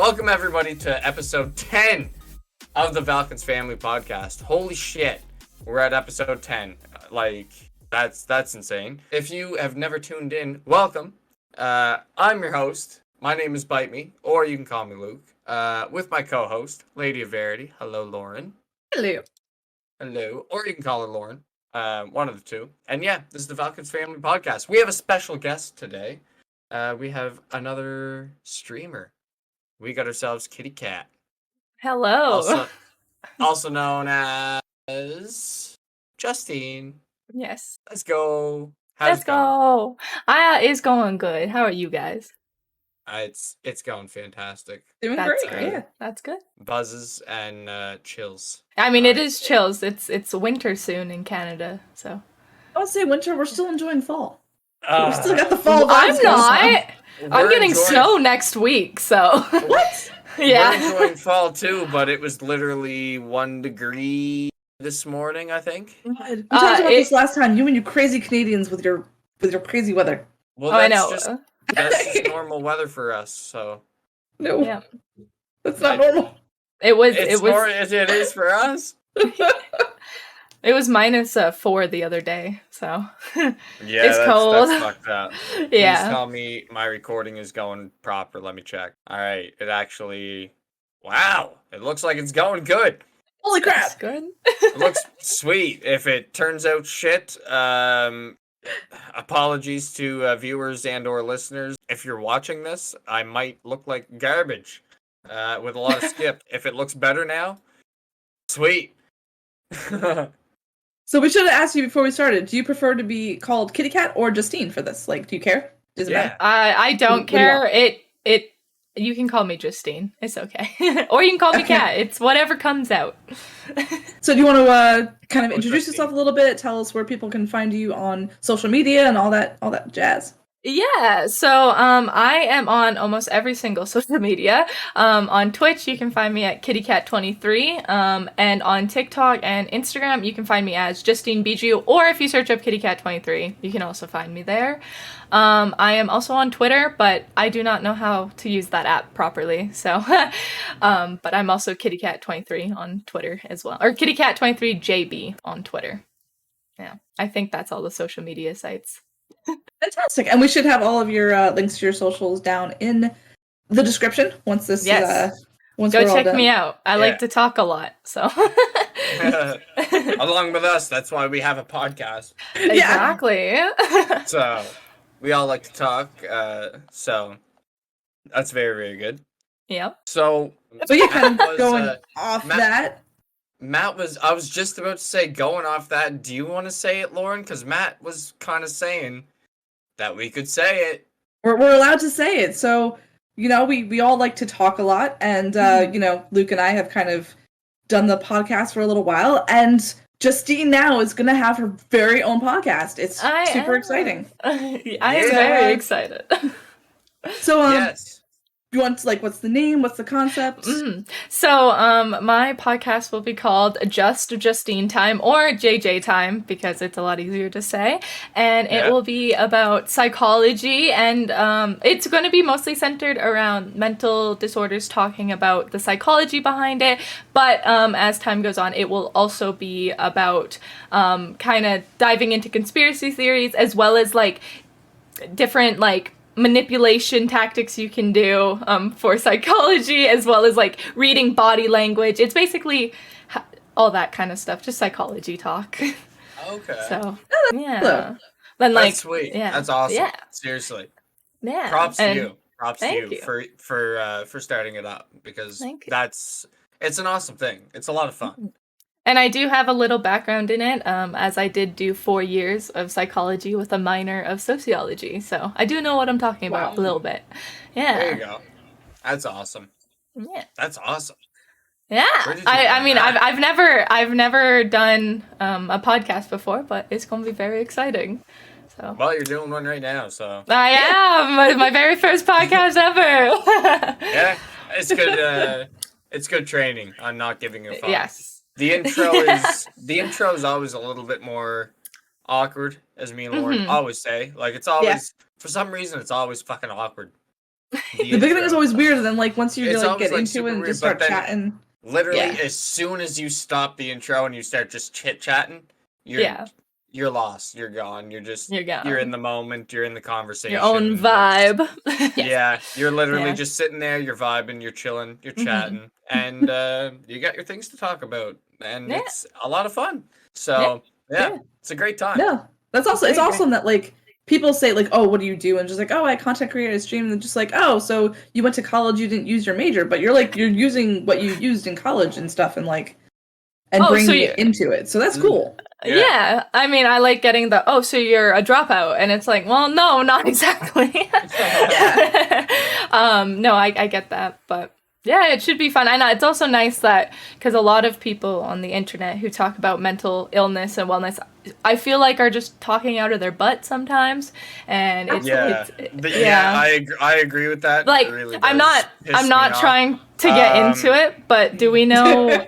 Welcome everybody to episode 10 of the Valkence Family Podcast. Holy shit, we're at episode 10. Like, that's insane. If you have never tuned in, welcome. I'm your host. My name is Bite Me, or you can call me Luke. With my co-host, LadyEverity. Hello, Lauren. Hello. Hello. Or you can call her Lauren. One of the two. And yeah, this is the Valkence Family Podcast. We have a special guest today. We have another streamer. We got ourselves Kitty Cat. Hello. Also known as Justine. Yes. Let's go. Let's go. It's going good. How are you guys? It's going fantastic. Doing That's great. great. That's good. Buzzes and chills. I mean, it is chills. It's winter soon in Canada, so. I'll say winter. We're still enjoying fall. We still got the fall vibes. I'm not. I'm getting enjoying... snow next week, so. What? Yeah. We're enjoying fall too, but it was literally 1 degree this morning, I think. We talked about this last time. You and you crazy Canadians with your crazy weather. Well, I know. That's just normal weather for us, so. No. Yeah. That's not normal. It was. It is for us. It was -4 the other day, so. Yeah, it's cold. That's fucked up. Yeah. Please tell me my recording is going proper. Let me check. All right, it actually. Wow, it looks like it's going good. Holy crap! That's good. It looks sweet. If it turns out shit, apologies to viewers and/or listeners. If you're watching this, I might look like garbage with a lot of skip. If it looks better now, sweet. So we should have asked you before we started. Do you prefer to be called Kitty Cat or Justine for this? Like, do you care? Does it matter? I don't care. You can call me Justine. It's okay. Or you can call me Cat. It's whatever comes out. So do you want to kind of introduce yourself a little bit? Tell us where people can find you on social media and all that jazz. Yeah, so I am on almost every single social media. On Twitch, you can find me at Kittykat23, and on TikTok and Instagram, you can find me as Justine Bijou, or if you search up Kittykat23, you can also find me there. I am also on Twitter, but I do not know how to use that app properly, so, but I'm also Kittykat23 on Twitter as well, or Kittykat23JB on Twitter. Yeah, I think that's all the social media sites. Fantastic. And we should have all of your links to your socials down in the description once this once go we're all check done. me out. I like to talk a lot, so Along with us, that's why we have a podcast. Exactly. So we all like to talk, so that's very, very good. Yep. So yeah, kind of going off that. I was just about to say, going off that, do you want to say it, Lauren? Because Matt was kind of saying that we could say it. We're allowed to say it. So, we all like to talk a lot. And, Luke and I have kind of done the podcast for a little while. And Justine now is going to have her very own podcast. It's super exciting. I am very excited. So, yes. You want to, what's the name? What's the concept? So, my podcast will be called Just Justine Time, or JJ Time, because it's a lot easier to say. And it will be about psychology, and it's going to be mostly centered around mental disorders, talking about the psychology behind it. But as time goes on, it will also be about kind of diving into conspiracy theories, as well as different manipulation tactics you can do for psychology, as well as reading body language. It's basically all that kind of stuff, just psychology talk. Okay. So yeah, then that's sweet. Yeah, that's awesome. Yeah, seriously. Yeah. Props to you. Props to Thank you for starting it up, because it's an awesome thing. It's a lot of fun. And I do have a little background in it, as I did do 4 years of psychology with a minor of sociology. So I do know what I'm talking about a little bit. Yeah. There you go. That's awesome. Yeah. That's awesome. Yeah. I mean, I've never done a podcast before, but it's going to be very exciting. So. Well, you're doing one right now, so. I am. My very first podcast ever. Yeah. It's good. It's good training on not giving a fuck. Yes. The intro is always a little bit more awkward, as me and Lauren always say. It's always for some reason it's always fucking awkward. The beginning is always weird, and then like once you It's like always, get into it and super just weird, start but then chatting. literally, Yeah. as soon as you stop the intro and you start just chit-chatting, you're lost. You're gone. You're in the moment. You're in the conversation. Your own vibe. Yeah, you're literally Yeah. just sitting there, you're vibing, you're chilling, you're chatting, and you got your things to talk about, and it's a lot of fun. So yeah, it's a great time. No, that's also it's awesome that like people say like, oh, what do you do? And just like, oh, I content create, I stream, and just like, oh, so you went to college, you didn't use your major, but you're using what you used in college and stuff, and like, and bringing it into it. So that's cool. Yeah, I mean, I like getting so you're a dropout, and it's like, well, no, not exactly. No, I get that, but yeah, it should be fun. I know it's also nice that because a lot of people on the internet who talk about mental illness and wellness, I feel like are just talking out of their butt sometimes, and I agree with that. Like, really I'm not trying to get into it, but do we know?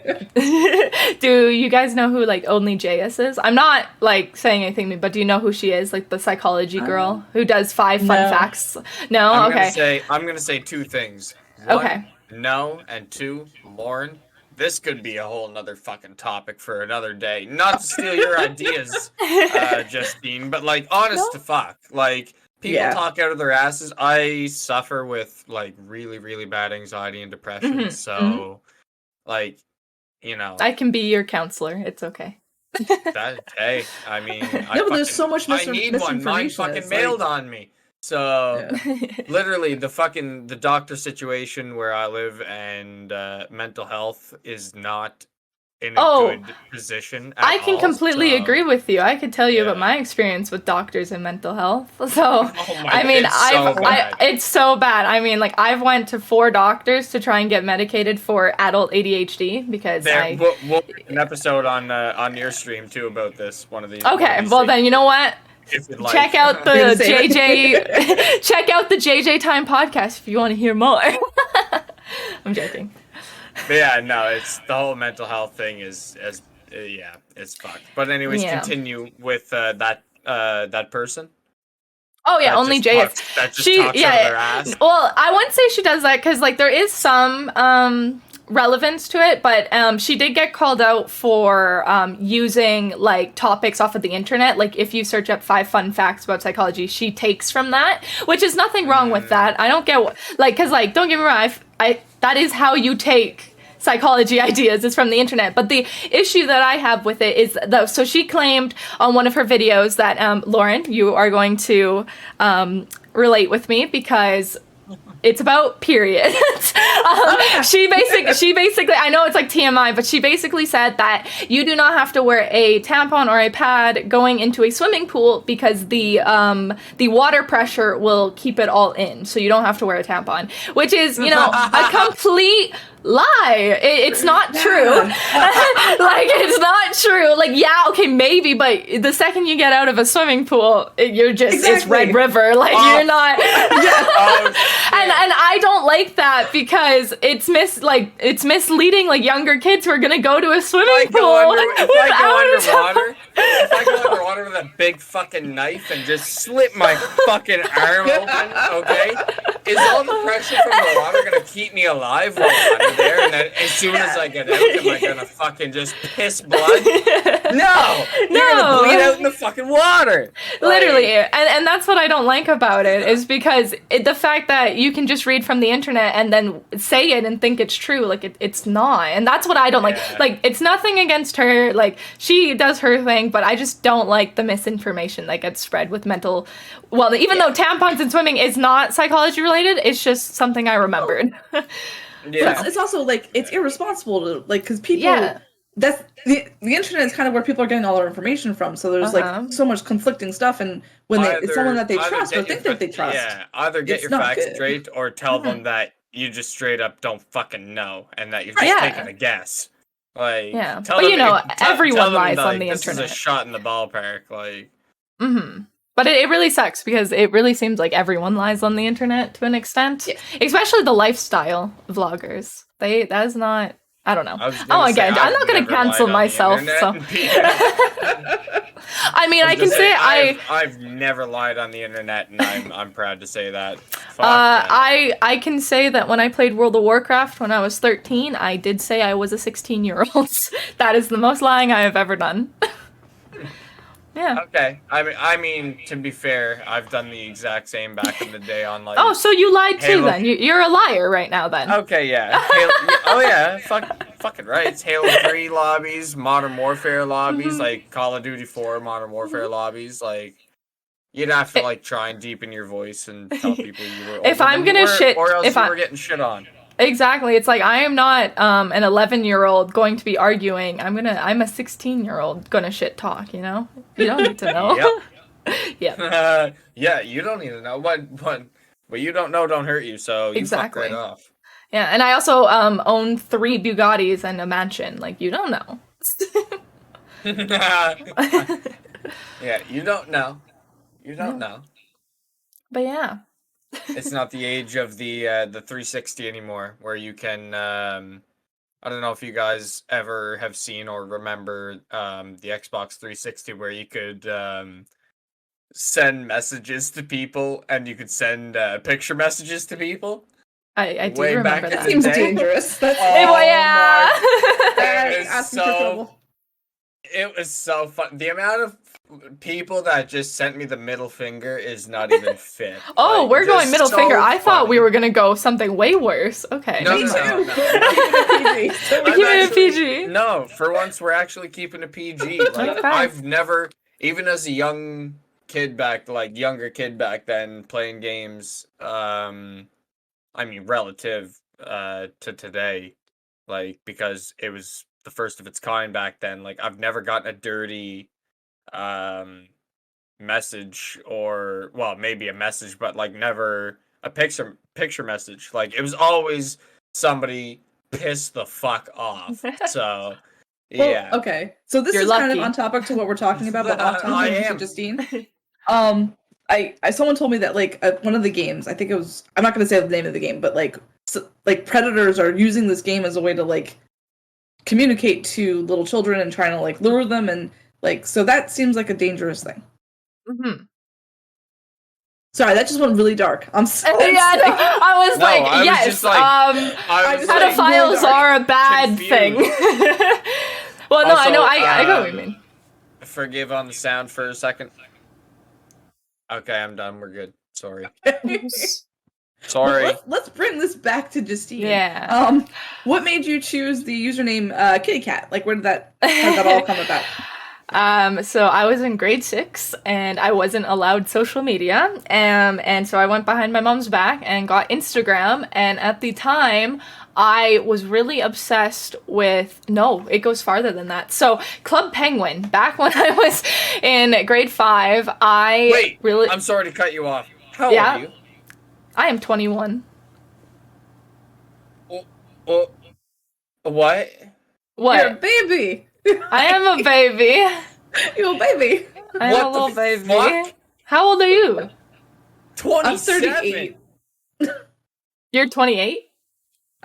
Do you guys know who like Only JS is? I'm not like saying anything, but do you know who she is? Like the psychology girl who does 5 fun facts. No, I'm gonna say 2 things. 1, no, and 2, Lauren. This could be a whole nother fucking topic for another day. Not to steal your ideas, Justine, but like, honest to fuck, like. People talk out of their asses. I suffer with like really, really bad anxiety and depression. So, like, you know, I can be your counselor. It's okay. Hey, I mean, there's so much I need one. Mine fucking mailed on me. So, literally, the doctor situation where I live and mental health is not in a good position at I can all, completely agree with you. I could tell you about my experience with doctors and mental health. So, I mean, it's so bad. I mean, like, I've went to 4 doctors to try and get medicated for adult ADHD because we'll do an episode on your stream too about this. One of these. Okay, well then, you know what? Check out the JJ. Check out the JJ Time podcast if you want to hear more. I'm joking. But yeah, no, it's the whole mental health thing is it's fucked. But anyways, continue with that person. Oh yeah, Only JS. That just talks out of their ass. Well, I wouldn't say she does that because like there is some relevance to it, but she did get called out for using like topics off of the internet. Like if you search up 5 fun facts about psychology, she takes from that, which is nothing wrong with that. I don't get because don't get me wrong, I that is how you take psychology ideas, is from the internet. But the issue that I have with it is so she claimed on one of her videos that Lauren, you are going to relate with me because it's about periods. She basically, I know it's like TMI, but she basically said that you do not have to wear a tampon or a pad going into a swimming pool because the water pressure will keep it all in, so you don't have to wear a tampon, which is, a complete lie. It's not true. Like, it's not true. Like, yeah, okay, maybe, but the second you get out of a swimming pool, you're just, it's Red River. Like, you're not. And I don't like that because it's misleading, like, younger kids who are gonna go to a swimming pool if I go underwater with a big fucking knife and just slit my fucking arm open, okay? Is all the pressure from the water gonna keep me alive while I'm under there? And then as soon as I get out, am I gonna fucking just piss blood? No! You're gonna bleed out in the fucking water! Literally. And that's what I don't like about it, is because the fact that you can just read from the internet and then say it and think it's true, like, it's not. And that's what I don't like. Like, it's nothing against her. Like, she does her thing, but I just don't like the misinformation that gets spread with mental. Well, even though tampons and swimming is not psychology related, it's just something I remembered. It's also like it's irresponsible to because people. That's the internet is kind of where people are getting all their information from. So there's like so much conflicting stuff, and when it's someone that they trust or think that they trust, either get your facts straight or tell them that you just straight up don't fucking know and that you're just taking a guess. Like, but everyone lies on the internet. This is a shot in the ballpark, like. But it really sucks because it really seems like everyone lies on the internet to an extent, especially the lifestyle vloggers. That is not. I don't know. I'm not going to cancel myself. So. I mean, I can say I've never lied on the internet, and I'm proud to say that. I can say that when I played World of Warcraft when I was 13, I did say I was a 16-year-old. That is the most lying I have ever done. Yeah. Okay. I mean, to be fair, I've done the exact same back in the day on like. Oh, so you lied too Halo. then? You're a liar right now then. Okay, yeah. Oh yeah, fucking right. It's Halo 3 lobbies, Modern Warfare lobbies, like Call of Duty 4 Modern Warfare lobbies. Like, you'd have to like try and deepen your voice and tell people you were. If I'm gonna shit, or else if you I were getting shit on. Exactly. It's like I am not an 11-year-old going to be arguing. I'm a 16-year-old gonna shit talk, you know? You don't need to know. Yep. Yeah, you don't need to know. But you don't know don't hurt you, so you fuck right off. Yeah, and I also own 3 Bugattis and a mansion. Like, you don't know. Yeah, you don't know. You don't know. But yeah. It's not the age of the 360 anymore, where you can. I don't know if you guys ever have seen or remember the Xbox 360, where you could send messages to people, and you could send picture messages to people. I do Way remember back that. That seems dangerous. That's It was so fun. The amount of people that just sent me the middle finger is not even fit. Oh, like, we're going middle so finger. I thought funny. we were gonna go something way worse. Okay. No, Me no, too. no. We're keeping it PG. No, for once we're actually keeping it PG. Like Okay. I've never, even as a younger kid back then, playing games. I mean, relative to today, like because it was the first of its kind back then. Like I've never gotten a dirty message, or well, maybe a message, but like never a picture message. Like it was always somebody pissed the fuck off. So yeah. Well, okay. So this You're is kind of lucky. on topic to what we're talking about, but off I topic to am. Justine. I someone told me that like one of the games, I think it was, I'm not going to say the name of the game, but like predators are using this game as a way to like communicate to little children and trying to like lure them, and like, so that seems like a dangerous thing. Mm-hmm. Sorry, that just went really dark. I'm sorry. Yeah, no, I was like, I was yes, just like- I was like, pedophiles are a bad confused. thing. Well, no, Also, I know, I know what you mean. Forgive on the sound for a second. Okay, I'm done. We're good. Sorry. Sorry. Well, let's bring this back to Justine. Yeah. What made you choose the username Kittykat? Like, how did that all come about? So I was in grade 6 and I wasn't allowed social media. And so I went behind my mom's back and got Instagram. And at the time, I was really obsessed with, no, it goes farther than that. So Club Penguin, back when I was in grade 5, I'm sorry to cut you off. How old are you? I am 21. What? What? You're a baby. I am a baby. You're a baby. I am What a little the baby. fuck? How old are you? 27. I'm 38. You're 28?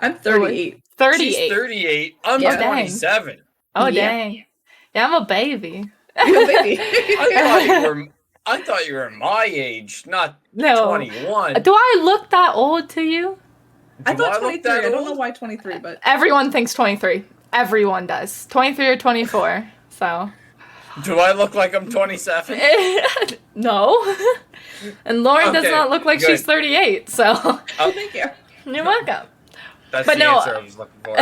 I'm 38. 38. She's 38. I'm Yeah. 27. Oh, Yeah. dang. Yeah, I'm a baby. You're a baby. I thought you were my age, not No. 21. Do I look that old to you? I Do I thought look 23. that I don't know old? why 23, but Everyone thinks 23. Everyone does. 23 or 24. So. Do I look like I'm 27? No. And Lauren does Okay, not look like good. she's 38, so. Oh, thank you. You're welcome. that's But the no- answer I was looking for.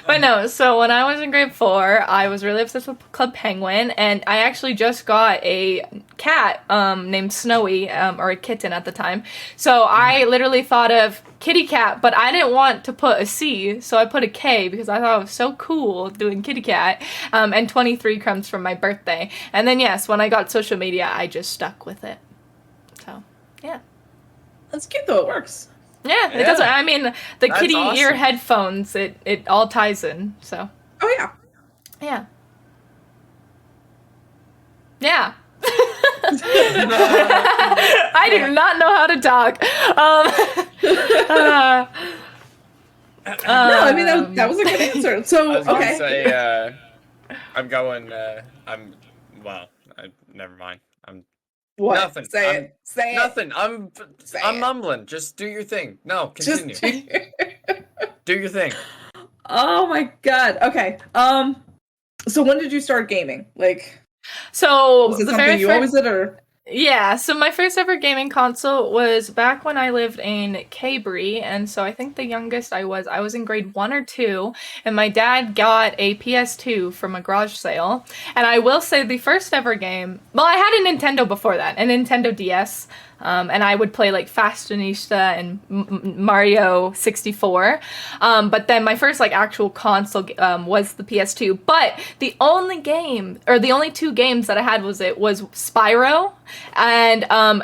But no, so when I was in grade 4, I was really obsessed with Club Penguin, and I actually just got a cat named Snowy, or a kitten at the time. So I literally thought of Kitty Cat, but I didn't want to put a C, so I put a K because I thought it was so cool doing Kitty Cat. And 23 comes from my birthday. And then yes, when I got social media, I just stuck with it. So, yeah. That's cute though. It works. Yeah, it Yeah. doesn't. I mean, the That's kitty ear awesome. headphones, it all ties in, so. Oh yeah. Yeah. Yeah. I do not know how to talk. No, I mean that was a good answer. I So was gonna okay. say, I'm going, I'm Well, never mind. What? Nothing. Say it. Say it. Nothing. I'm Say it. mumbling. Just do your thing. No, continue. Do your thing. Oh my god. Okay. So when did you start gaming? Like, So was it the something very you always did, or? Yeah, so my first ever gaming console was back when I lived in Cabri, and so I think the youngest I was in grade 1 or 2, and my dad got a PS2 from a garage sale. And I will say the first ever game, well, I had a Nintendo before that, a Nintendo DS, and I would play like Fashionista and Mario 64. But then my first like actual console was the PS2. But the only game, or the only two games that I had was Spyro and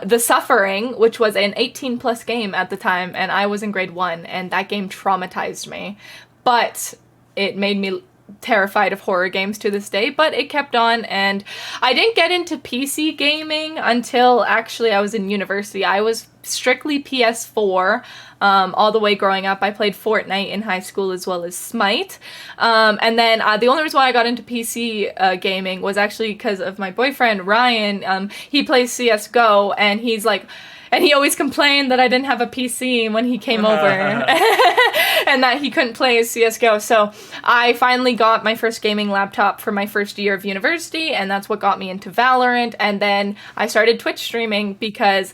The Suffering, which was an 18 plus game at the time, and I was in grade 1, and that game traumatized me. But it made me terrified of horror games to this day, but it kept on, and I didn't get into PC gaming until actually I was in university. I was strictly PS4 all the way growing up. I played Fortnite in high school as well as Smite. And then the only reason why I got into PC gaming was actually because of my boyfriend, Ryan. He plays CSGO, and he's like, and he always complained that I didn't have a PC when he came over and that he couldn't play CSGO. So I finally got my first gaming laptop for my first year of university, and that's what got me into Valorant. And then I started Twitch streaming because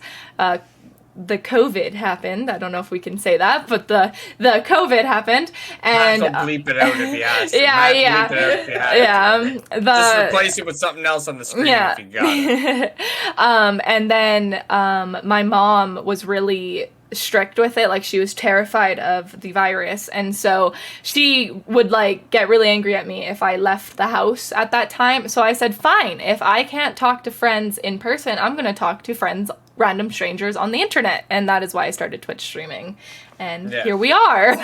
the COVID happened. I don't know if we can say that, but the COVID happened, and Matt, don't bleep it out if you ask. Yeah. Just replace it with something else on the screen if you got it. And then my mom was really strict with it. Like, she was terrified of the virus, and so she would like get really angry at me if I left the house at that time. So I said, fine, if I can't talk to friends in person, I'm gonna talk to friends, random strangers on the internet. And that is why I started Twitch streaming, and here we are.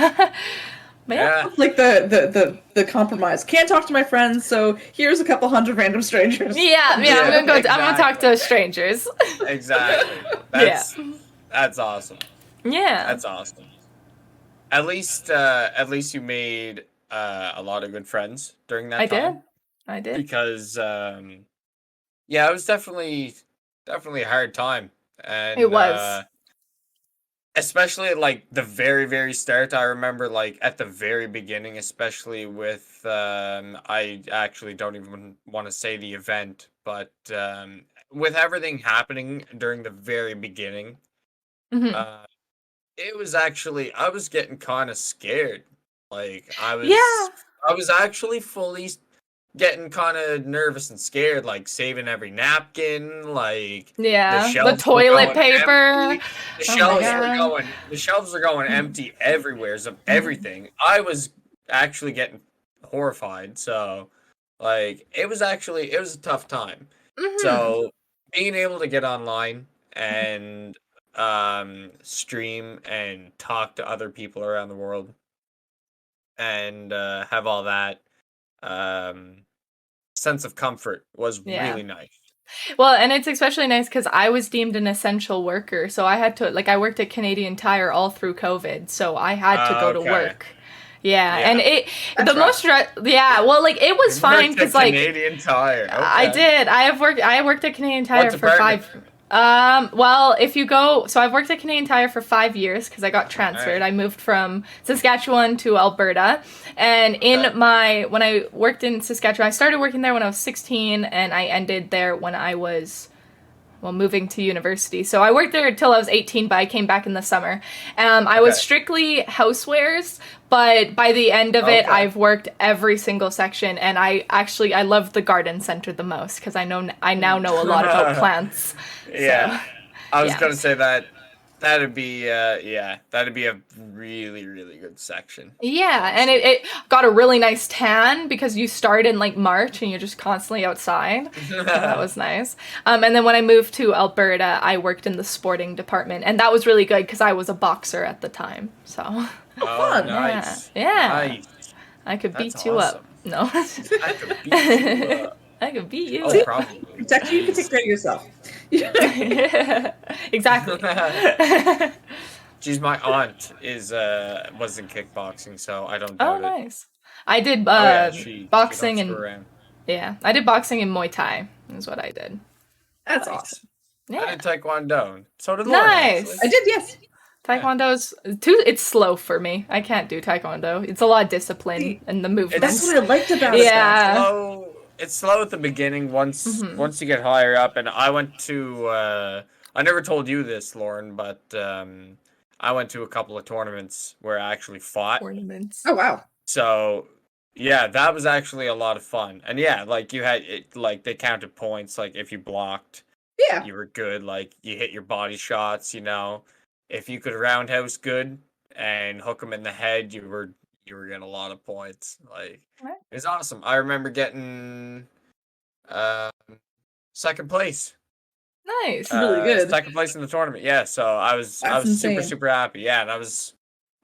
Like the compromise. Can't talk to my friends, so here's a couple hundred random strangers. I'm gonna talk to strangers. Exactly. That's awesome. Yeah. That's awesome. At least you made a lot of good friends during that time. I did. Because it was definitely a hard time. And it was. Especially at like the very, very start. I remember like at the very beginning, especially with I actually don't even want to say the event, but with everything happening during the very beginning, it was actually, I was getting kind of scared. Like I was actually fully getting kind of nervous and scared, like saving every napkin, like the toilet paper. The shelves are going empty everywhere of everything. I was actually getting horrified. So like it was a tough time. So being able to get online and stream and talk to other people around the world and have all that sense of comfort was really nice. Well, and it's especially nice because I was deemed an essential worker, so I had to, like, I worked at Canadian Tire all through COVID, so I had to go to work. And it it was fine because like Canadian Tire. Okay. I did. I worked at Canadian Tire for 5. If you go, so I've worked at Canadian Tire for 5 years because I got transferred. I moved from Saskatchewan to Alberta, and when I worked in Saskatchewan, I started working there when I was 16, and I ended there when I was moving to university. So I worked there until I was 18, but I came back in the summer. I was strictly housewares, but by the end of it, I've worked every single section, and I love the garden center the most because I now know a lot about plants. Yeah, so, I was gonna say that'd be a really, really good section. Yeah, and it got a really nice tan because you start in like March and you're just constantly outside. So that was nice. And then when I moved to Alberta, I worked in the sporting department, and that was really good because I was a boxer at the time. So fun. Nice. Nice. I could beat you up. No. I could beat you up. I could beat you. Oh, probably. Exactly. You can take care of yourself. Exactly. Geez, my aunt was in kickboxing, so I don't doubt it. Nice. I did boxing and I did boxing and Muay Thai is what I did. That's Nice. awesome. I Yeah. did Taekwondo. So did Lauren, Nice. actually. I did, yes. Taekwondo's it's slow for me. I can't do Taekwondo. It's a lot of discipline and the movements. That's what I liked about it. Yeah. It's slow at the beginning once you get higher up. And I went to I never told you this, Lauren, but I went to a couple of tournaments where I actually fought. Tournaments. Oh, wow. So yeah, that was actually a lot of fun. And yeah, like you had it, like they counted points. Like if you blocked, Yeah. you were good. Like you hit your body shots. You know, if you could roundhouse good and hook them in the head, you were getting a lot of points. Like it was awesome. I remember getting second place. Nice. Really good. Second place in the tournament. Yeah, so I was insane. super happy. Yeah, and I was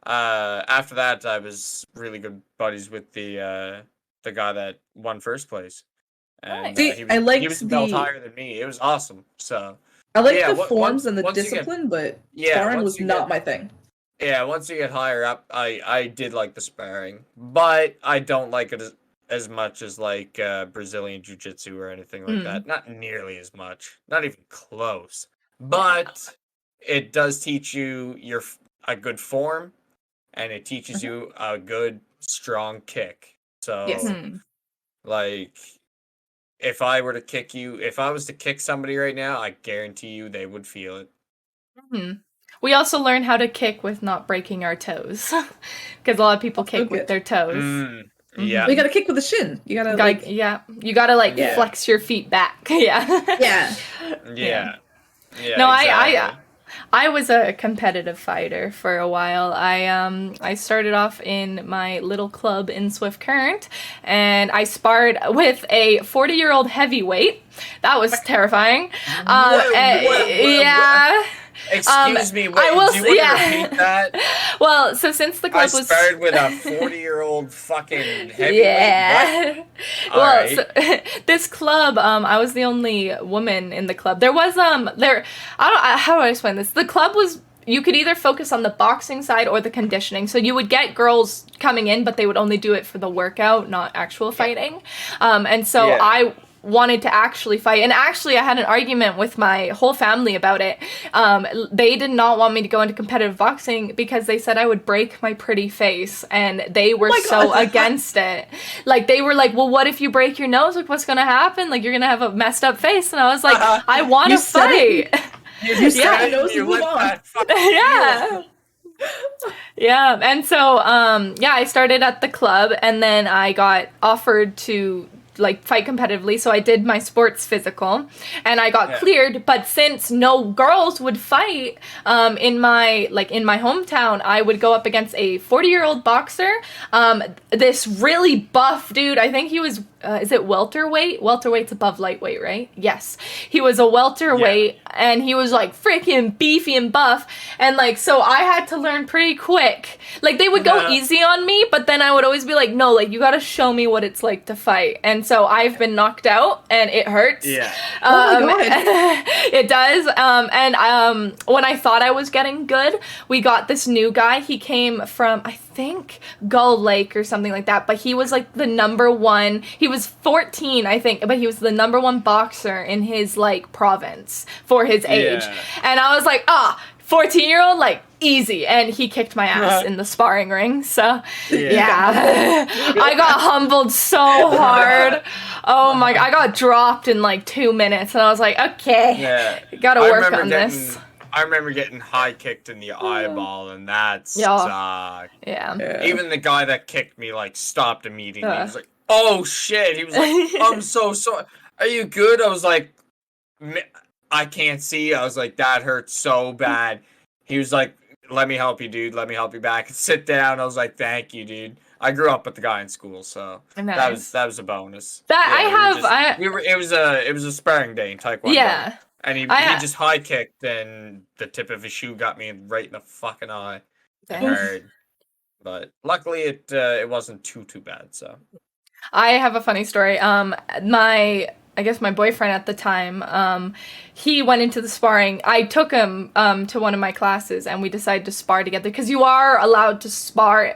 after that I was really good buddies with the guy that won first place. And Nice. he I was a belt higher than me. It was awesome. So I like yeah, the forms and the once you get- discipline, but yeah, sparring once was you not get- my thing. Yeah, once you get higher up, I did like the sparring, but I don't like it as much as like Brazilian Jiu-Jitsu or anything like that. Not nearly as much. Not even close. But it does teach you a good form, and it teaches you a good strong kick. So Yes. like if I was to kick somebody right now, I guarantee you they would feel it. We also learn how to kick with not breaking our toes, because a lot of people kick with their toes. Yeah. You gotta kick with the shin. You gotta you gotta flex your feet back. Yeah. Yeah. No, exactly. I was a competitive fighter for a while. I started off in my little club in Swift Current, and I sparred with a 40-year-old heavyweight. That was terrifying. Yeah. Excuse me, wait, I will, do you want to repeat that? Well, so since the club was started with a 40-year-old fucking heavyweight. Yeah. What? Well, so, this club, I was the only woman in the club. There was how do I explain this? The club was, you could either focus on the boxing side or the conditioning. So you would get girls coming in, but they would only do it for the workout, not actual fighting. And so I wanted to actually fight, and actually I had an argument with my whole family about it. They did not want me to go into competitive boxing because they said I would break my pretty face, and they were so against it. Like they were like, well, what if you break your nose? Like what's gonna happen? Like you're gonna have a messed up face. And I was like, I want to fight. You said it, nose and move on. Yeah. Yeah, and so I started at the club, and then I got offered to like fight competitively, so I did my sports physical, and I got cleared. But since no girls would fight in my hometown, I would go up against a 40-year-old boxer, this really buff dude. I think he was is it welterweight? Welterweight's above lightweight, right? Yes. He was a welterweight, and he was like freaking beefy and buff, and like so I had to learn pretty quick. Like they would go easy on me, but then I would always be like, no, like you gotta show me what it's like to fight. And so I've been knocked out, and it hurts. Yeah. Oh my God. It does. And when I thought I was getting good, we got this new guy. He came from, I think, Gull Lake or something like that, but he was like the number one. He was 14, I think, but he was the number one boxer in his like province for his age. And I was like, 14-year-old, like easy. And he kicked my ass in the sparring ring. So I got humbled so hard. Oh my God, I got dropped in like 2 minutes, and I was like, okay, gotta work on this. I remember getting high kicked in the eyeball, and that sucked. Yeah. Even the guy that kicked me like stopped immediately. He was like, "Oh shit!" He was like, "I'm so sorry. Are you good?" I was like, "I can't see." I was like, "That hurts so bad." He was like, "Let me help you, dude. Let me help you back. Sit down." I was like, "Thank you, dude." I grew up with the guy in school, so nice. that was a bonus. It was a sparring day in Taekwondo. Yeah. And he just high kicked, and the tip of his shoe got me right in the fucking eye. It hurt. But luckily it wasn't too bad, so. I have a funny story. My I guess my boyfriend at the time, he went into the sparring. I took him to one of my classes, and we decided to spar together, because you are allowed to spar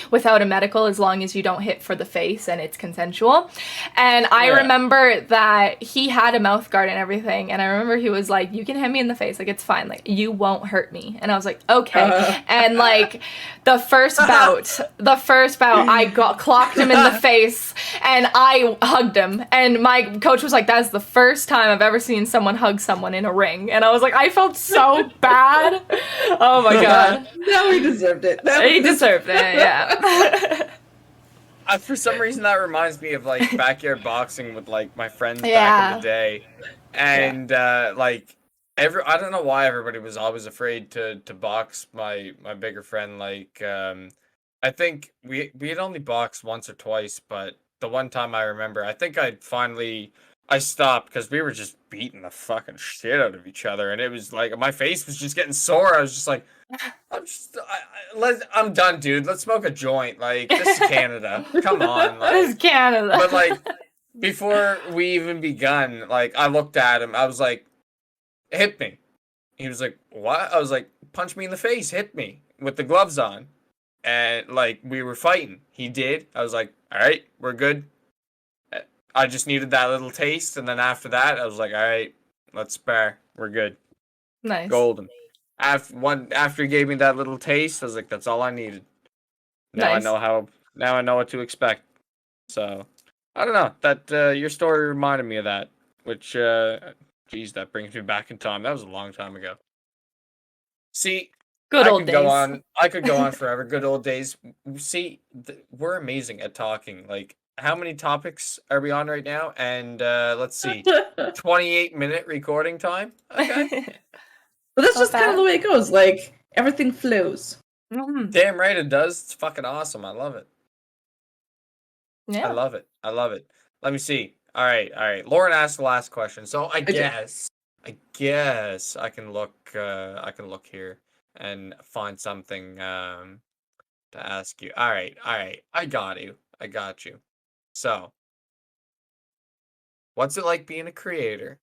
without a medical as long as you don't hit for the face and it's consensual. And I remember that he had a mouth guard and everything, and I remember he was like, you can hit me in the face, like, it's fine, like, you won't hurt me. And I was like, okay. And like the first bout, I clocked him in the face, and I hugged him, and my coach was like, that's the first time I've ever seen someone hug someone in a ring. And I was like, I felt so bad. Oh my god. No, he deserved it. He deserved it, yeah. For some reason, that reminds me of like backyard boxing with like my friends back in the day, and like I don't know why everybody was always afraid to box my bigger friend. Like I think we had only boxed once or twice, but the one time I remember, I think I stopped because we were just beating the fucking shit out of each other, and it was like my face was just getting sore. I was just like, I'm done, dude. Let's smoke a joint. Like, this is Canada. Come on. Like, this is Canada. But like, before we even begun, like, I looked at him. I was like, hit me. He was like, what? I was like, punch me in the face. Hit me with the gloves on. And like, we were fighting. He did. I was like, all right, we're good. I just needed that little taste, and then after that, I was like, all right, let's spar. We're good. Nice. Golden. After he gave me that little taste, I was like, that's all I needed. Now Nice. Now I know what to expect. So, I don't know. That your story reminded me of that, which, geez, that brings me back in time. That was a long time ago. See, Good old days. I could go on forever. Good old days. See, we're amazing at talking. Like, how many topics are we on right now? And let's see, 28-minute recording time. Okay. But that's just kind of the way it goes. Like, everything flows. Mm-hmm. Damn right it does. It's fucking awesome. I love it. Yeah. I love it. Let me see. All right. Lauren asked the last question, so I guess I can look here and find something to ask you. All right. I got you. So, what's it like being a creator?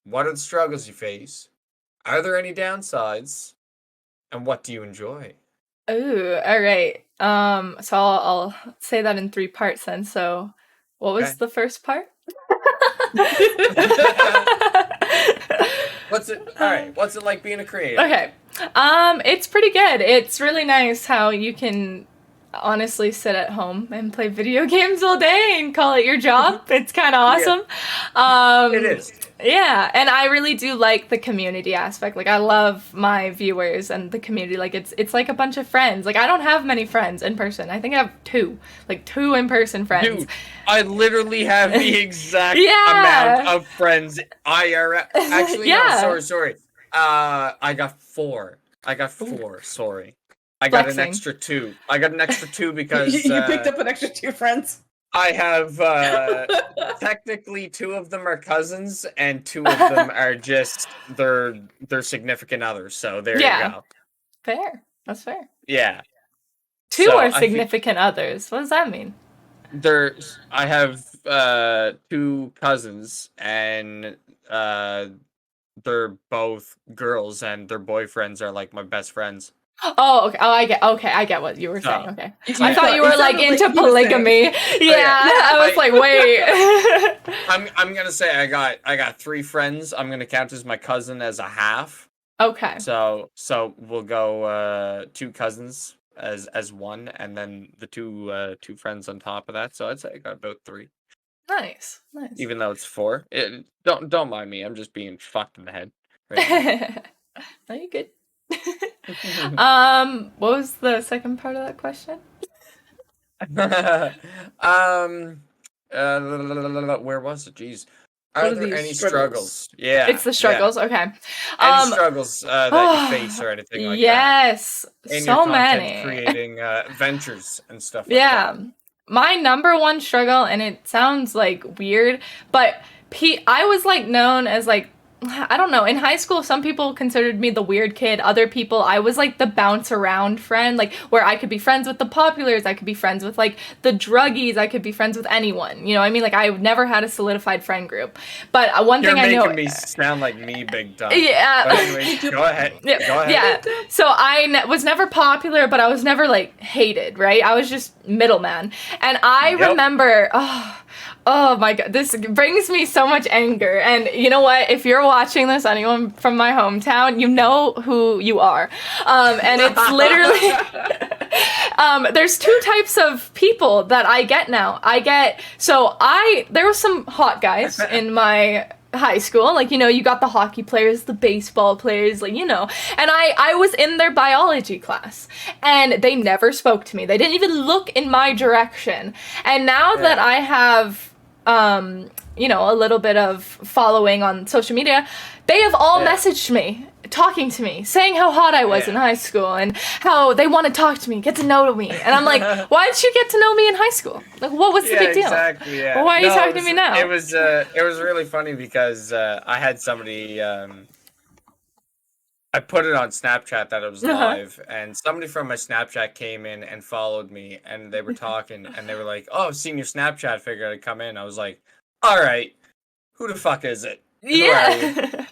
What are the struggles you face? Are there any downsides? And what do you enjoy? Ooh, all right. So I'll say that in 3 parts then. So, what was the first part? What's it like being a creator? Okay. It's pretty good. It's really nice how you can honestly sit at home and play video games all day and call it your job. It's kind of awesome. It is. Yeah, and I really do like the community aspect. Like, I love my viewers and the community. Like, it's like a bunch of friends. Like, I don't have many friends in person. I think I have 2 in-person friends. Dude, I literally have the exact amount of friends IRL. Actually, no, sorry. I got 4. Sorry. I got an extra 2. Because you picked up an extra 2 friends. I have technically 2 of them are cousins, and 2 of them are just their significant others. So there you go. Fair. That's fair. Yeah. 2 are significant others. What does that mean? I have 2 cousins, and they're both girls, and their boyfriends are like my best friends. Oh, okay. Oh, I get what you were saying. Okay. I thought you were like into polygamy. Yeah. I was like, wait. I'm gonna say I got 3 friends. I'm gonna count as my cousin as a half. Okay. So we'll go 2 cousins as 1, and then the 2 friends on top of that. So I'd say I got about 3. Nice. Even though it's 4. Don't mind me. I'm just being fucked in the head. Right. No, you're good. What was the second part of that question? Where was it? Jeez. Are there any struggles? Yeah. It's the struggles. Yeah. Okay. Any struggles that you face or anything like that? Yes. In so your content many. Creating ventures and stuff like that. Yeah. My number one struggle, and it sounds like weird, but I was like known as like I don't know. In high school, some people considered me the weird kid. Other people, I was like the bounce around friend, like where I could be friends with the populars, I could be friends with like the druggies, I could be friends with anyone. You know what I mean? Like I never had a solidified friend group. But one thing I know. You're making me sound like me big time. Yeah. But anyways, go ahead. Yeah. Go ahead. Yeah. So I was never popular, but I was never like hated, right? I was just middleman. And I remember, oh my God, this brings me so much anger. And you know what? If you're watching this, anyone from my hometown, you know who you are. And it's literally, there's two types of people that I get now. There were some hot guys in my high school, like, you know, you got the hockey players, the baseball players, like, you know, and I was in their biology class, and they never spoke to me. They didn't even look in my direction. And now that I have you know, a little bit of following on social media, they have all messaged me, talking to me, saying how hot I was in high school and how they want to talk to me, get to know me. And I'm like, why didn't you get to know me in high school? Like, what was the big deal? Exactly, yeah. Well, why are you talking to me now? It was really funny because I had somebody, I put it on Snapchat that it was live, and somebody from my Snapchat came in and followed me, and they were talking, and they were like, "Oh, I've seen your Snapchat, figured I'd come in." I was like, "All right, who the fuck is it?" Yeah.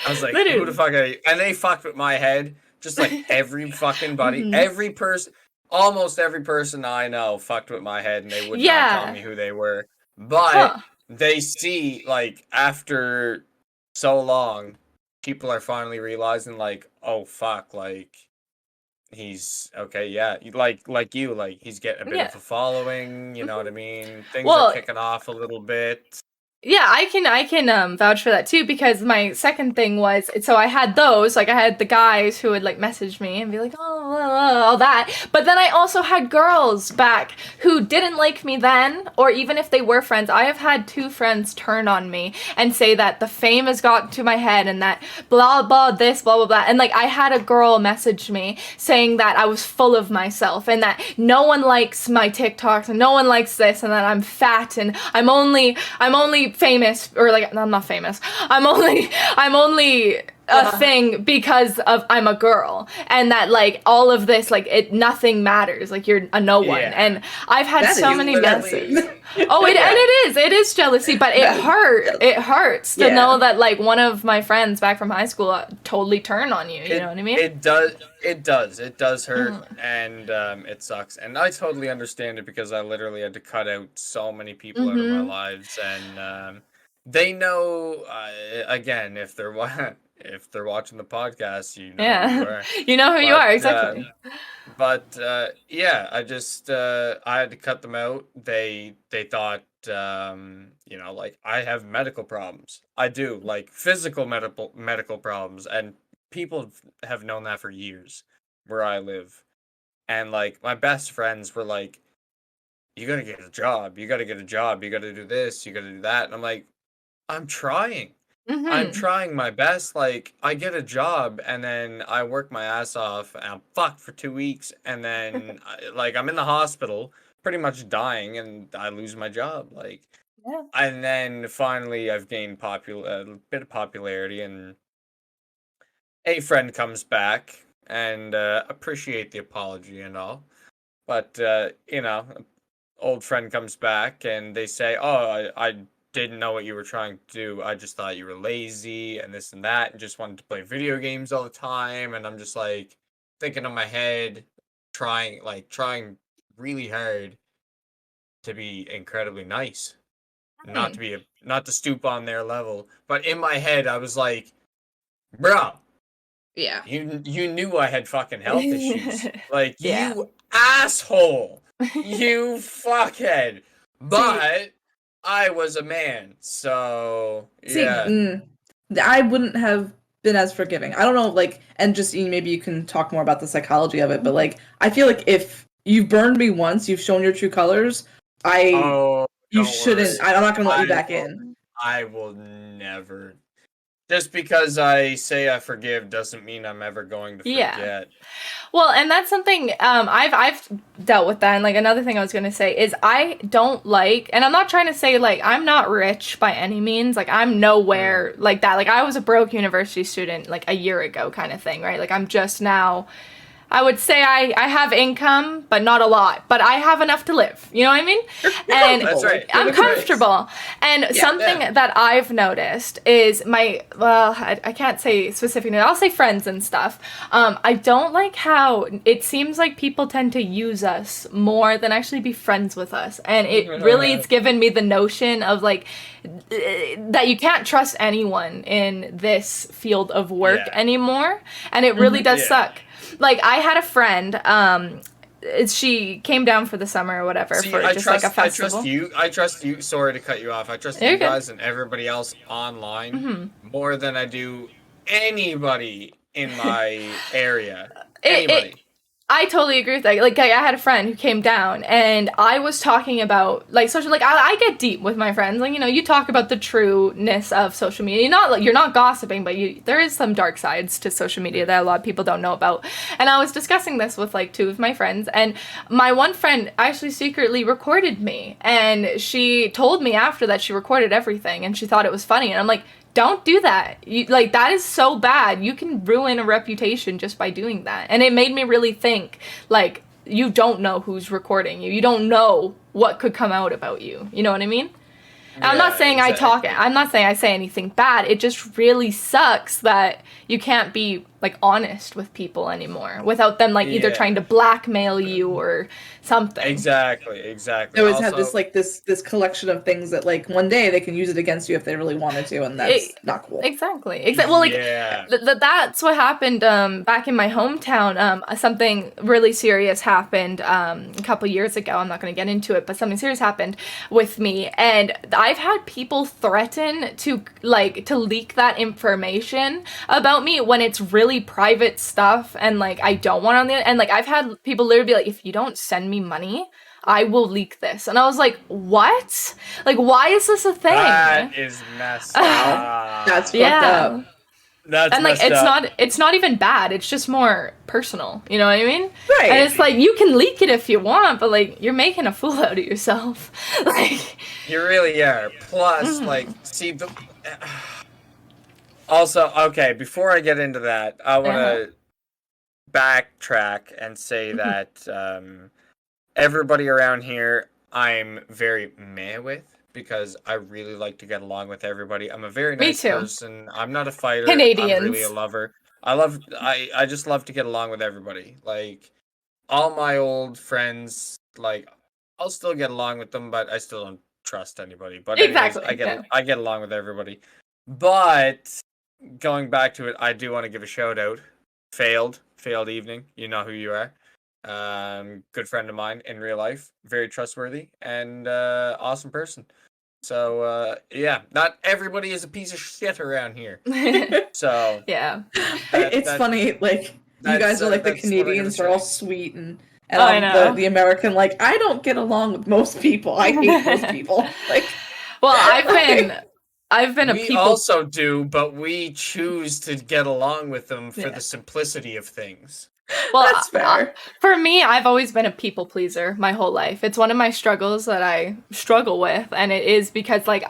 I was like, "Who the fuck are you?" And they fucked with my head, just like every fucking buddy, every person, almost every person I know fucked with my head, and they would not tell me who they were. But they see, like, after so long, people are finally realizing, like, oh fuck, like, he's okay, yeah, like you, like, he's getting a bit of a following, you know what I mean? Things are kicking off a little bit. Yeah, I can vouch for that too, because my second thing was, so I had those, like I had the guys who would like message me and be like, all that, but then I also had girls back who didn't like me then, or even if they were friends. I have had 2 friends turn on me and say that the fame has gotten to my head and that blah blah this blah blah blah, and like I had a girl message me saying that I was full of myself and that no one likes my TikToks and no one likes this and that I'm fat and I'm only famous, or like, I'm not famous, I'm only a thing because of I'm a girl, and that like all of this, like, nothing matters, like you're a no one. And I've had so many messages. And it is jealousy, but it hurts to know that like one of my friends back from high school totally turned on you. You know what I mean? It does hurt, and it sucks, and I totally understand it because I literally had to cut out so many people out of my lives, and they know, again, if they're watching the podcast, you know who you are. You know who you are, exactly. But I just I had to cut them out. They thought, you know, like, I have medical problems. I do, like, physical medical problems, and people have known that for years where I live. And like my best friends were like, "You gotta get a job. You gotta get a job. You gotta do this. You gotta do that." And I'm like, I'm trying. I'm trying my best. Like, I get a job and then I work my ass off and I'm fucked for 2 weeks, and then I'm in the hospital pretty much dying, and I lose my job. Like, and then finally I've gained a bit of popularity, and a friend comes back and appreciate the apology and all. But you know, old friend comes back and they say, "Oh, I didn't know what you were trying to do. I just thought you were lazy and this and that, and just wanted to play video games all the time." And I'm just like thinking in my head, trying really hard to be incredibly nice, not to stoop on their level. But in my head, I was like, "Bro, yeah, you knew I had fucking health issues. Like, you asshole, you fuckhead." But I was a man, so I wouldn't have been as forgiving. I don't know, like, and Justine, maybe you can talk more about the psychology of it, but like, I feel like if you've burned me once, you've shown your true colors, you shouldn't. I'm not gonna let you back in. I will never. Just because I say I forgive doesn't mean I'm ever going to forget. Well, and that's something I've dealt with that. And like another thing I was gonna say is I don't like, and I'm not trying to say like I'm not rich by any means. Like I'm nowhere like that. Like I was a broke university student like a year ago, kind of thing, right? Like I'm just now. I would say I have income, but not a lot. But I have enough to live. You know what I mean? And That's right. I'm comfortable. And something that I've noticed is I can't say specifically. I'll say friends and stuff. I don't like how it seems like people tend to use us more than actually be friends with us. And it's given me the notion of like that you can't trust anyone in this field of work anymore. And it really does suck. Like, I had a friend, she came down for the summer or whatever for just like a festival. I trust you, sorry to cut you off. I trust you guys and everybody else online more than I do anybody in my area. Anybody. I totally agree with that. Like, I had a friend who came down, and I was talking about, like, social, like, I get deep with my friends. Like, you know, you talk about the trueness of social media. You're not gossiping, but there is some dark sides to social media that a lot of people don't know about. And I was discussing this with, like, two of my friends, and my one friend actually secretly recorded me, and she told me after that she recorded everything, and she thought it was funny, and I'm like, don't do that. That is so bad. You can ruin a reputation just by doing that. And it made me really think, like, you don't know who's recording you. You don't know what could come out about you. You know what I mean? Yeah, I'm not saying I'm not saying I say anything bad. It just really sucks that you can't be, like, honest with people anymore without them, like, either trying to blackmail you or something. Exactly. They always have this collection of things that, like, one day they can use it against you if they really wanted to, and that's not cool. Exactly. Well, like, that's what happened back in my hometown. Something really serious happened a couple years ago. I'm not going to get into it, but something serious happened with me, and I've had people threaten to leak that information about me when it's really private stuff, and like I don't want on the, and like I've had people literally be like, if you don't send me money, I will leak this. And I was like, what? Like, why is this a thing? That is messed up. That's fucked up. That's and like it's not even bad, it's just more personal, you know what I mean? Right. And it's like, you can leak it if you want, but like you're making a fool out of yourself. Like, you really are. Plus like, see the also, okay, before I get into that, I want to backtrack and say that everybody around here I'm very meh with, because I really like to get along with everybody. I'm a very nice person. I'm not a fighter. Canadians. I'm really a lover. I just love to get along with everybody. Like, all my old friends, like, I'll still get along with them, but I still don't trust anybody. But anyways, I get along with everybody. But going back to it, I do want to give a shout out. Failed evening. You know who you are. Good friend of mine in real life. Very trustworthy and awesome person. So not everybody is a piece of shit around here. So yeah, it's funny. Like, you guys are like the Canadians are all sweet and I know. The American, like, I don't get along with most people. I hate most people. Like, well, I've been a people. We also do, but we choose to get along with them for the simplicity of things. Well, that's fair. For me, I've always been a people pleaser my whole life. It's one of my struggles that I struggle with, and it is because, like,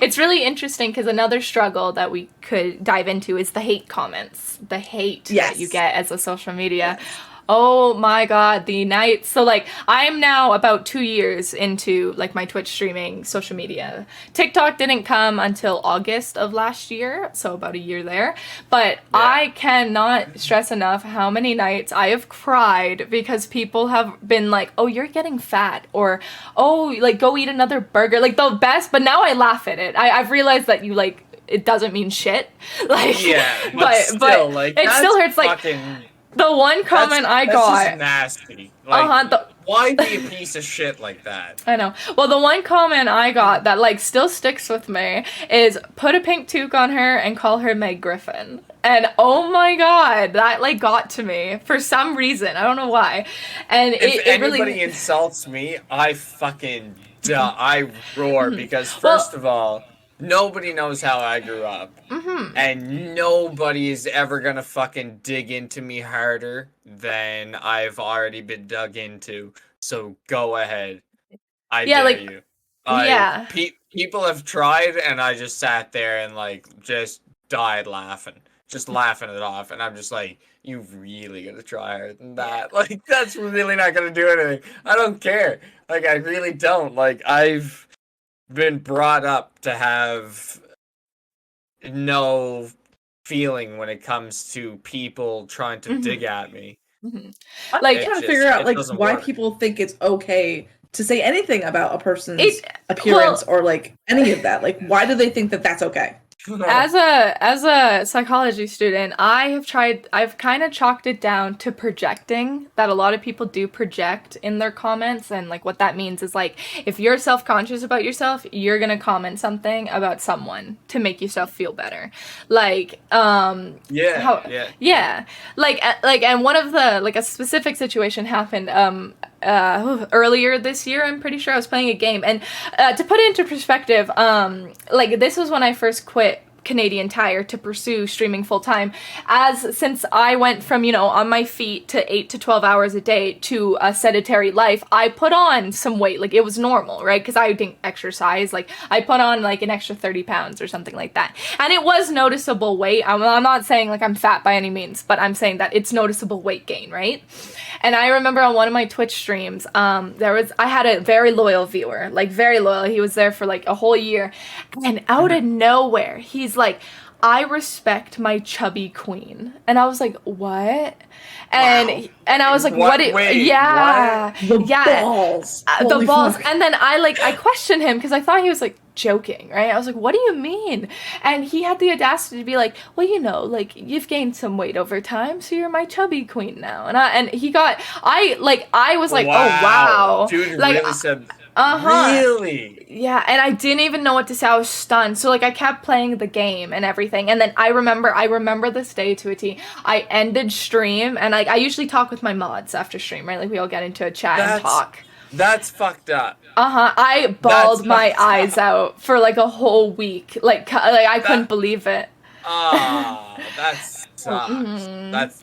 it's really interesting because another struggle that we could dive into is the hate comments, the hate that you get as a social media. Yes. Oh my god, the nights. So, like, I'm now about 2 years into, like, my Twitch streaming social media. TikTok didn't come until August of last year, so about a year there. But I cannot stress enough how many nights I have cried because people have been like, oh, you're getting fat, or, oh, like, go eat another burger. Like, the best, but now I laugh at it. I've realized that it doesn't mean shit. Like, but still, like, it still hurts, like... The one comment I got... That's just nasty. Like, why be a piece of shit like that? I know. Well, the one comment I got that, like, still sticks with me is, put a pink toque on her and call her Meg Griffin. And, oh my god, that, like, got to me for some reason. I don't know why. And if anybody really... insults me, I fucking... I roar, because first of all... nobody knows how I grew up. And nobody is ever gonna fucking dig into me harder than I've already been dug into. So go ahead. I dare you. People have tried, and I just sat there and like just died laughing, just laughing it off, and I'm just like, you really gonna try harder than that? Like, that's really not gonna do anything. I don't care. Like, I really don't. Like, I've been brought up to have no feeling when it comes to people trying to dig at me. I'm Like, trying to figure out like doesn't why work. people think it's okay to say anything about a person's appearance or like any of that. Like, why do they think that that's okay? As a psychology student, I've kind of chalked it down to projecting, that a lot of people do project in their comments, and like what that means is like if you're self-conscious about yourself, you're going to comment something about someone to make yourself feel better. Like like and one of the like a specific situation happened earlier this year. I'm pretty sure I was playing a game, and to put it into perspective, like this was when I first quit Canadian Tire to pursue streaming full time. Since I went from, on my feet to 8 to 12 hours a day to a sedentary life, I put on some weight. Like, it was normal, right? Because I didn't exercise. Like, I put on like an extra 30 pounds or something like that. And it was noticeable weight. I'm not saying like I'm fat by any means, but I'm saying that it's noticeable weight gain, right? And I remember on one of my Twitch streams, I had a very loyal viewer, like very loyal. He was there for like a whole year, and out of nowhere, he's like, "I respect my chubby queen," and I was like, "What?" And I was like, "What?" Balls. The balls. And then I questioned him because I thought he was like joking, right? I was like, "What do you mean?" And he had the audacity to be like, "Well, like you've gained some weight over time, so you're my chubby queen now." And I was like, wow. "Oh wow." Dude like, really said really? Yeah, and I didn't even know what to say. I was stunned. So like I kept playing the game and everything. And then I remember this day to a T. I ended stream, and like I usually talk with my mods after stream, right? Like we all get into a chat and talk. That's fucked up. I bawled my eyes out for like a whole week. Like I couldn't believe it. That sucks.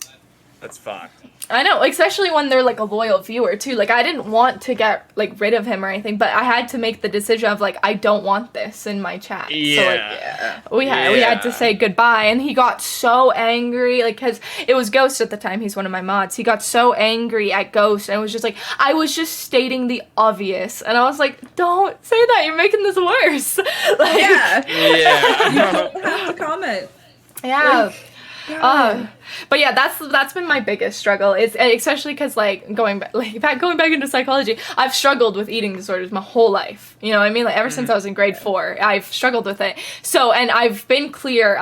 That's fucked. I know, especially when they're like a loyal viewer too. Like I didn't want to get like rid of him or anything, but I had to make the decision of like I don't want this in my chat. Yeah. So like we had to say goodbye, and he got so angry, like because it was Ghost at the time. He's one of my mods. He got so angry at Ghost, and it was just like I was just stating the obvious, and I was like, don't say that. You're making this worse. Like, you don't have to comment. Yeah. But yeah, that's been my biggest struggle. It's especially because like going back into psychology, I've struggled with eating disorders my whole life. You know what I mean? Like ever since I was in grade 4, I've struggled with it. So, and I've been clear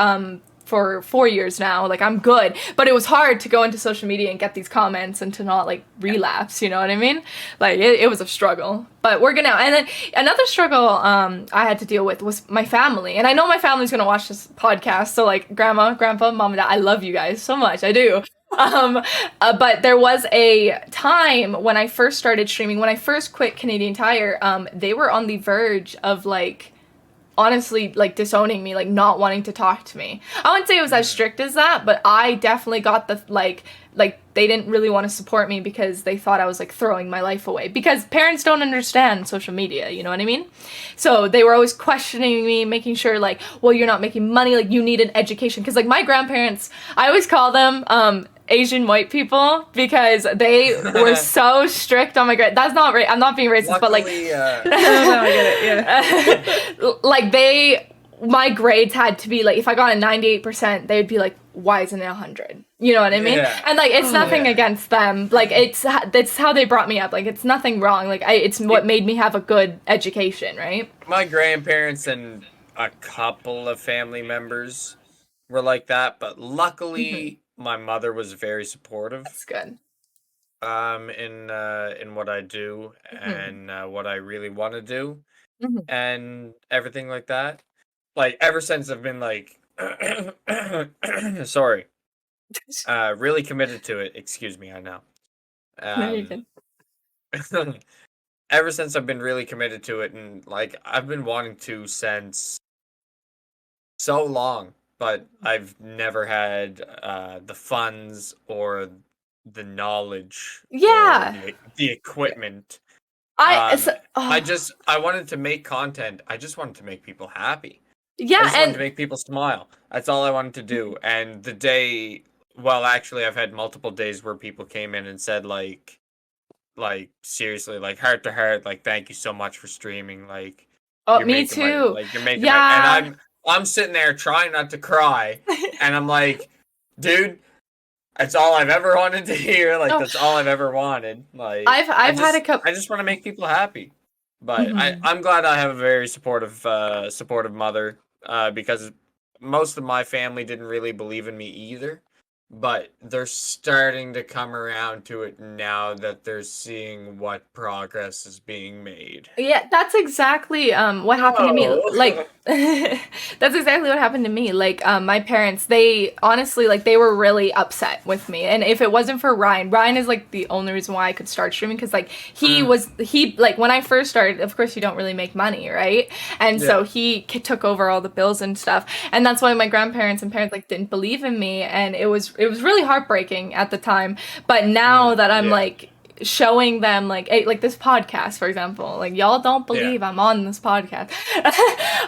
for 4 years now. Like I'm good, but it was hard to go into social media and get these comments and to not like relapse. You know what I mean? Like it was a struggle. But we're gonna. And then another struggle I had to deal with was my family. And I know my family's gonna watch this podcast. So like grandma, grandpa, mom, and dad, I love you guys so much. I do. But there was a time when I first started streaming, when I first quit Canadian Tire, they were on the verge of like honestly like disowning me, like not wanting to talk to me. I wouldn't say it was as strict as that, but I definitely got the like they didn't really want to support me because they thought I was like throwing my life away, because parents don't understand social media, you know what I mean? So they were always questioning me, making sure like, well, you're not making money, like you need an education, because like my grandparents, I always call them Asian white people, because they were so strict on my grade. That's not right. I'm not being racist, but like, no, I get it. Yeah. like my grades had to be like, if I got a 98%, they'd be like, why isn't it 100? You know what I mean? Yeah. And like, it's nothing against them. Like it's how they brought me up. Like it's nothing wrong. Like it's what made me have a good education, right? My grandparents and a couple of family members were like that, but luckily my mother was very supportive. That's good. In what I do and what I really want to do and everything like that. Like ever since I've been like sorry. Really committed to it. Excuse me, I know. No, you're good. Ever since I've been really committed to it, and like I've been wanting to since so long, but I've never had the funds or the knowledge or Yeah. the equipment. I Um, so, oh, I wanted to make content. I just wanted to make people happy. I yeah, just wanted to and make people smile. That's all I wanted to do. And the day, well, actually, I've had multiple days where people came in and said seriously, like heart to heart, like thank you so much for streaming. Like oh, me too. you're making my, and Yeah. I'm sitting there trying not to cry, and I'm like, dude, that's all I've ever wanted to hear. Like Oh, that's all I've ever wanted. Like I've had a couple. I just want to make people happy. But Mhm. I'm glad I have a very supportive mother. Because most of my family didn't really believe in me either. But they're starting to come around to it now that they're seeing what progress is being made. Yeah, that's exactly what happened to me. No. Like that's exactly what happened to me. Like my parents, they honestly like they were really upset with me. And if it wasn't for Ryan is like the only reason why I could start streaming cuz like he like when I first started, of course you don't really make money, right? And so Yeah. he took over all the bills and stuff. And that's why my grandparents and parents like didn't believe in me and it was really heartbreaking at the time. But now that I'm Yeah. like showing them like like this podcast for example, like y'all don't believe I'm on this podcast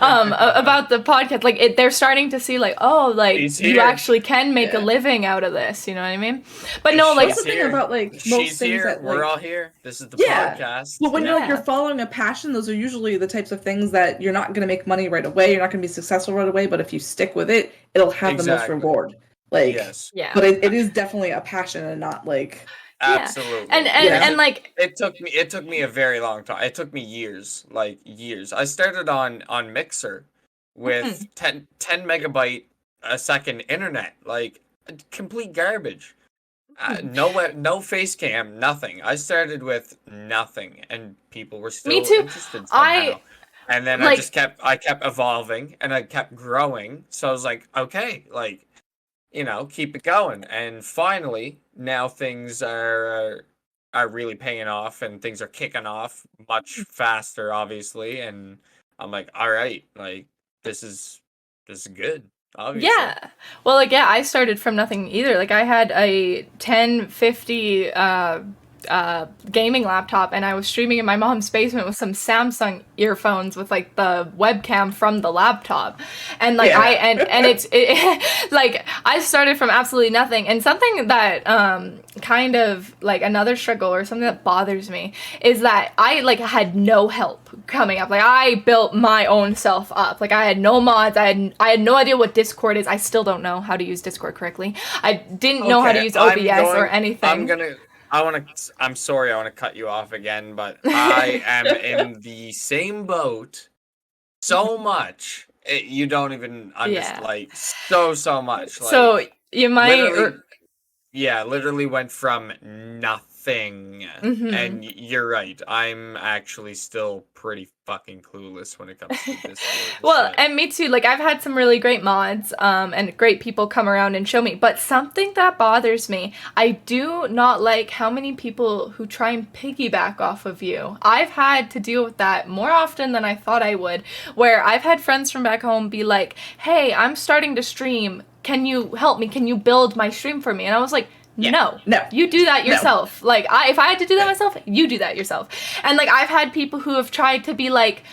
about the podcast, like they're starting to see like, oh, like She's you here. actually can make a Yeah. living out of this, you know what I mean? But no, like That's the thing about like most She's things here. that like We're all here. This is the Yeah. podcast. But when you're like Yeah. you're following a passion, those are usually the types of things that you're not going to make money right away. You're not going to be successful right away. But if you stick with it, it'll have the most Exactly. reward. Like, Yes. yeah, but it is definitely a passion and not like Absolutely. and Yeah. and like it took me a very long time. It took me years, like years. I started on Mixer with 10 megabyte a second internet, like complete garbage. No face cam, nothing. I started with nothing, and people were still Me too. interested somehow. And then like I kept evolving, and I kept growing. So I was like, okay, like, keep it going. And finally, now things are really paying off, and things are kicking off much faster, obviously. And I'm like, all right, like this is good, obviously. yeah. Well, like, yeah, I started from nothing either. Like, I had a 1050 gaming laptop, and I was streaming in my mom's basement with some Samsung earphones with like the webcam from the laptop, and like Yeah. and it's like I started from absolutely nothing. And something that kind of like another struggle or something that bothers me is that I like had no help coming up. Like I built my own self up. Like I had no mods. I had no idea what Discord is. I still don't know how to use Discord correctly. I didn't know how to use OBS or anything. I'm sorry, I want to cut you off again, but I am in the same boat so much. You don't even understand, Yeah. like, so much. Like, So you might literally went from nothing. Mhm. And you're right, I'm actually still pretty fucking clueless when it comes to Discord. Well, shit. and me too. Like I've had some really great mods, and great people come around and show me. But something that bothers me, I do not like how many people who try and piggyback off of you. I've had to deal with that more often than I thought I would. Where I've had friends from back home be like, "Hey, I'm starting to stream. Can you help me? Can you build my stream for me?" And I was like, no, you do that yourself. Like if I had to do that myself, you do that yourself. And like I've had people who have tried to be like,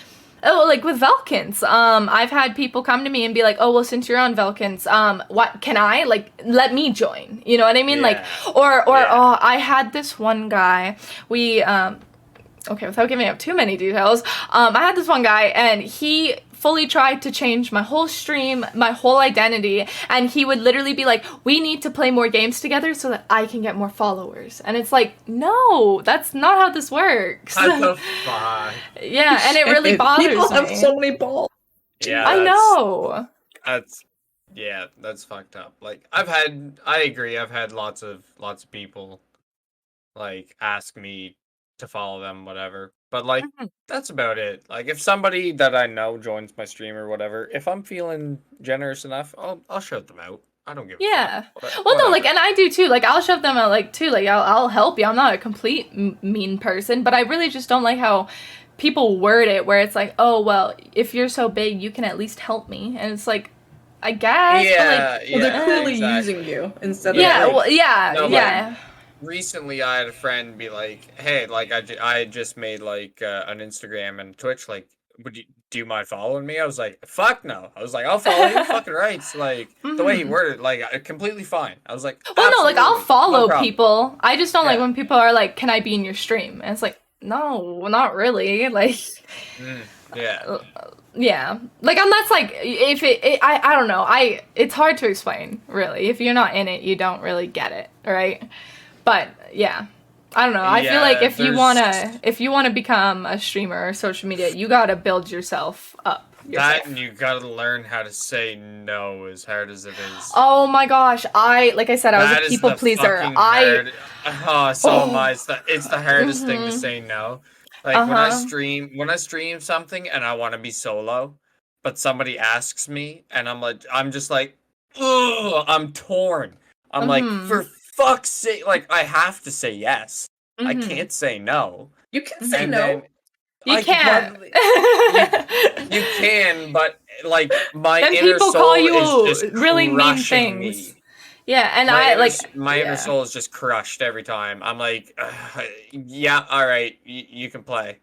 oh, like with Valkence, I've had people come to me and be like, oh, well, since you're on Valkence, what can I like let me join? You know what I mean? Yeah. Like or Yeah. oh, I had this one guy. We okay, without giving up too many details, I had this one guy and he fully tried to change my whole stream, my whole identity, and he would literally be like, we need to play more games together so that I can get more followers. And it's like, no, that's not how this works. What the fuck? Yeah, and it really bothers People have me. so many balls. Yeah, I know. That's fucked up. Like I agree, I've had lots of people like ask me to follow them, whatever. But like that's about it. Like if somebody that I know joins my stream or whatever, if I'm feeling generous enough, I'll shout them out. I don't give a Yeah. fuck. Well, no, like, Whatever. and I do too. Like, I'll shove them out, like, too. Like, I'll help you. I'm not a complete mean person, but I really just don't like how people word it, where it's like, oh, well, if you're so big, you can at least help me. And it's like, I guess. Yeah, but Well, they're clearly exactly. using you instead yeah, of like, yeah. Recently, I had a friend be like, "Hey, like I just made like an Instagram and Twitch. Like, do you mind following me?" I was like, "Fuck no!" I was like, "I'll follow you." Fucking rights. Like the way he Mhm. worded, like completely fine. I was like, Well, no, like I'll "Absolutely, no follow problem." people. I just don't like Yeah. when people are like, "Can I be in your stream?" And it's like, no, not really. Like, Yeah. yeah, like unless like if I don't know. It's hard to explain really. If you're not in it, you don't really get it, right? But yeah. I don't know. I feel like Yeah, if you wanna become a streamer or social media, you gotta build yourself up yourself. That and you gotta learn how to say no, as hard as it is. Oh my gosh, like I said, I was That a is people the pleaser. fucking hard. Oh, so am I. Oh, It's the hardest thing to mhm. say no. Like Uh-huh. when I stream something and I want to be solo, but somebody asks me and I'm just like, ugh, I'm torn. I'm like, for Mhm. fuck's sake, like I have to say yes. I Mhm. can't say no. you can say And then no. You I can't. but you can, but like my Then inner people call soul is just you really mean crushing things. me. Yeah, and My inner yeah. soul is just crushed every time. I'm like, yeah, all right, you can play.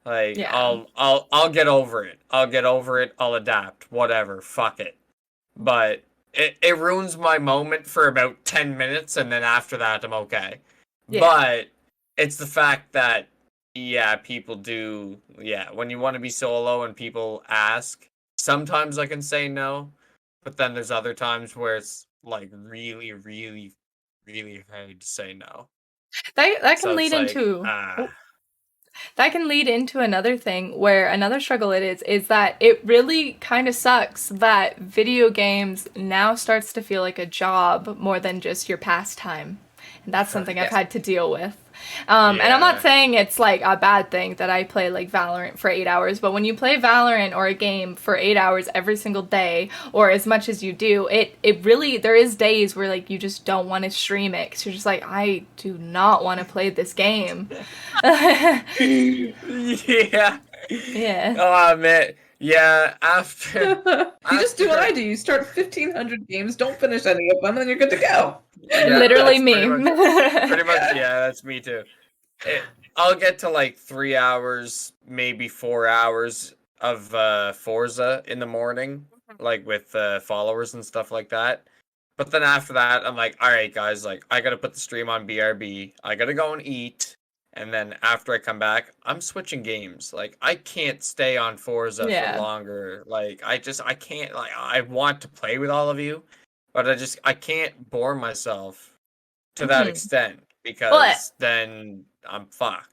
Like Yeah. I'll get over it. I'll get over it. I'll adapt. Whatever. Fuck it. But it ruins my moment for about 10 minutes, and then after that I'm okay. Yeah. But it's the fact that yeah, people do yeah, when you want to be solo and people ask, sometimes I can say no, but then there's other times where it's like really, really, really hard to say no. That can So lead it's like, into that can lead into another thing where another struggle it is that it really kind of sucks that video games now starts to feel like a job more than just your pastime. And that's something I've yes. had to deal with. And I'm not Yeah. saying it's like a bad thing that I play like Valorant for 8 hours, but when you play Valorant or a game for 8 hours every single day, or as much as you do, it really, there is days where like you just don't want to stream it because you're just like, I do not want to play this game. Yeah. Yeah. Oh man. Yeah, after You just do what after I do. You start 1,500 games, don't finish any of them, and then you're good to go. yeah, Literally that's me. pretty much yeah, that's me too. I'll get to like 3 hours, maybe 4 hours of Forza in the morning, like with followers and stuff like that. But then after that, I'm like, all right, guys, like I gotta put the stream on BRB. I gotta go and eat, and then after I come back, I'm switching games. Like I can't stay on Forza for Yeah. longer. Like I can't. Like I want to play with all of you, but I can't bore myself to that Mhm. extent Well, because then I'm fucked.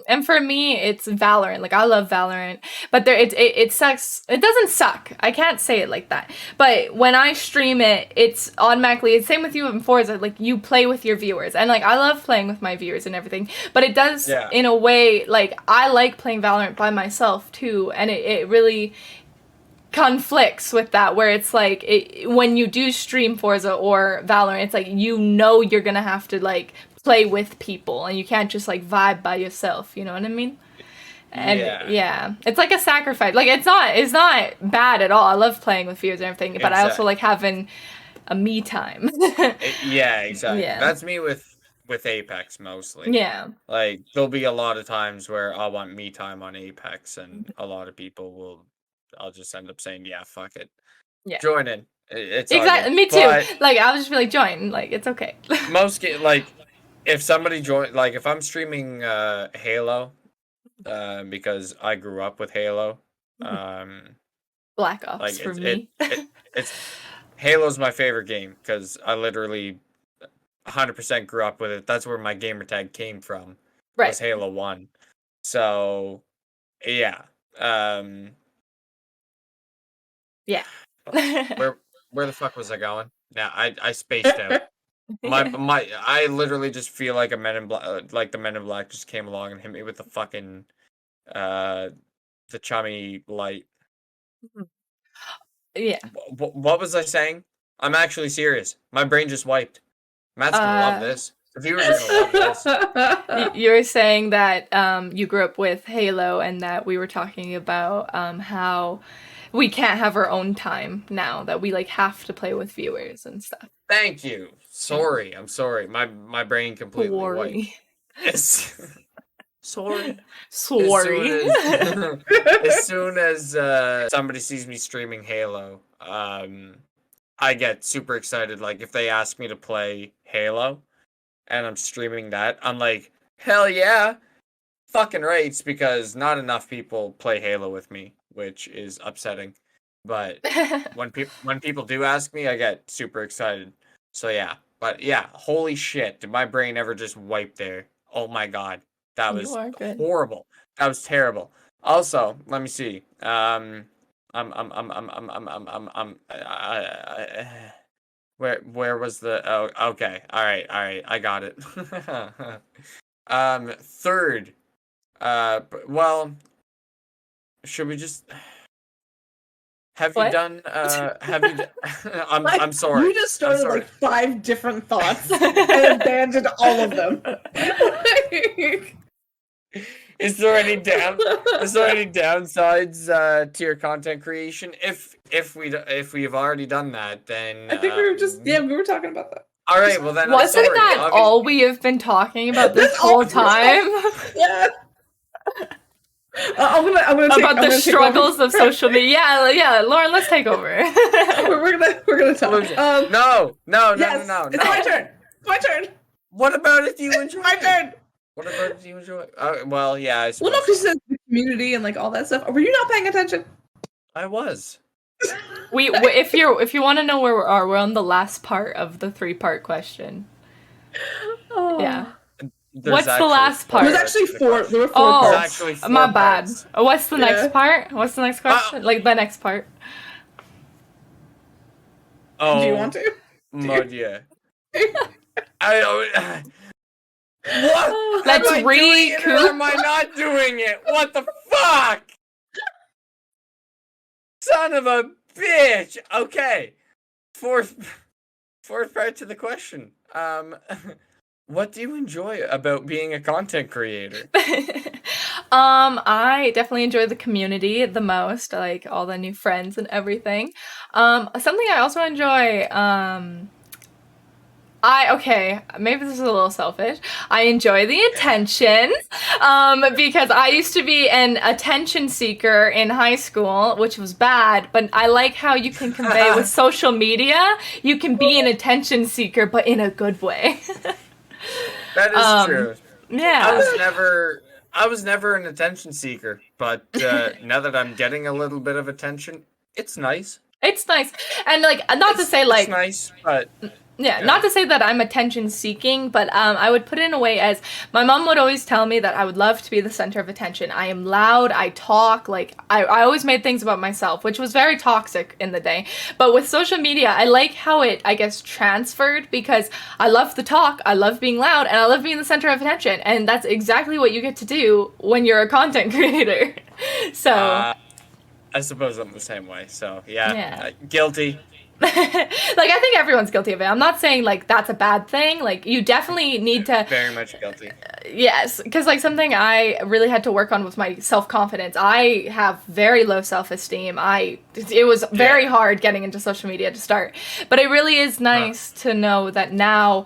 and for me, it's Valorant. Like I love Valorant, but it sucks. It doesn't suck. I can't say it like that. But when I stream it, it's automatically. It's same with you in Forza. Like you play with your viewers, and like I love playing with my viewers and everything. But it does Yeah. in a way. Like I like playing Valorant by myself too, and it really conflicts with that where it's like when you do stream Forza or Valorant, it's like you know you're gonna have to like play with people and you can't just like vibe by yourself, you know what I mean? And yeah, it's like a sacrifice. Like it's not bad at all. I love playing with viewers and everything, but I also like having a me time. Yeah, exactly. Yeah. That's me with Apex mostly. Yeah. Like there'll be a lot of times where I'll want me time on Apex, and a lot of people I'll just end up saying, yeah, fuck it, Yeah. join in. It's all Exactly. good. Me too. But Like I'll just be like join. Like it's okay. like if somebody join, like if I'm streaming Halo, because I grew up with Halo, Black Ops like for me. it's Halo's my favorite game because I literally 100% grew up with it. That's where my gamer tag came from. Right. Was Halo 1. So, yeah. Yeah. Where the fuck was I going? Yeah, I spaced out. I literally just feel like a Men in Black, like the Men in Black just came along and hit me with the fucking the chummy light. Yeah. What was I saying? I'm actually serious. My brain just wiped. Matt's gonna love this. The viewers are gonna love this. You were saying that you grew up with Halo and that we were talking about how we can't have our own time now, that we like have to play with viewers and stuff. Thank you. Sorry, I'm sorry. My brain completely wiped. Sorry. Sorry. As soon as somebody sees me streaming Halo, I get super excited. Like if they ask me to play Halo and I'm streaming that, I'm like, hell yeah. Fucking rights, because not enough people play Halo with me, which is upsetting. But when people do ask me, I get super excited. So yeah. But yeah, holy shit, did my brain ever just wipe there? Oh my god. That was horrible. That was terrible. Also, let me see. Where was the? Oh, okay. All right. I got it. Third. Well, should we just? Have you done? Have you? I'm sorry. You just started like 5 different thoughts and abandoned all of them. Is there any downsides to your content creation? If we've already done that, then I think we were talking about that. All right, well then. Wasn't that all we have been talking about this whole time? Yeah. I'm gonna about the struggles of social media. Yeah, Lauren, let's take over. we're gonna talk. No. It's my turn. My turn. What about if you enjoy? My turn. What about if you enjoy? Well, yeah. I well, no, because the community and like all that stuff. Were you not paying attention? I was. If you want to know where we are, we're on the last part of the 3-part question. Oh. Yeah. What's the last part? There's actually 4. There were 4 parts. My bad. What's the next part? What's the next question? Like the next part. Oh. Do you want to? Yeah. What? Let's recoup. Or am I not doing it? What the fuck? Son of a bitch. Okay. Fourth part to the question. What do you enjoy about being a content creator? I definitely enjoy the community the most, like all the new friends and everything. Something I also enjoy, maybe this is a little selfish. I enjoy the attention, because I used to be an attention seeker in high school, which was bad, but I like how you can convey with social media, you can be an attention seeker, but in a good way. That is true. Yeah. I was never an attention seeker, but now that I'm getting a little bit of attention, it's nice. It's nice. And like not to say like it's nice, but yeah, not to say that I'm attention seeking, but I would put it in a way as my mom would always tell me that I would love to be the center of attention. I am loud, I talk, like I always made things about myself, which was very toxic in the day. But with social media, I like how it, I guess, transferred, because I love the talk, I love being loud, and I love being the center of attention. And that's exactly what you get to do when you're a content creator. So I suppose I'm the same way. So yeah. Guilty. Like I think everyone's guilty of it. I'm not saying like that's a bad thing. Like you definitely need to very much guilty. Yes, because like something I really had to work on was my self-confidence. I have very low self-esteem. It was very hard getting into social media to start, but it really is nice to know that now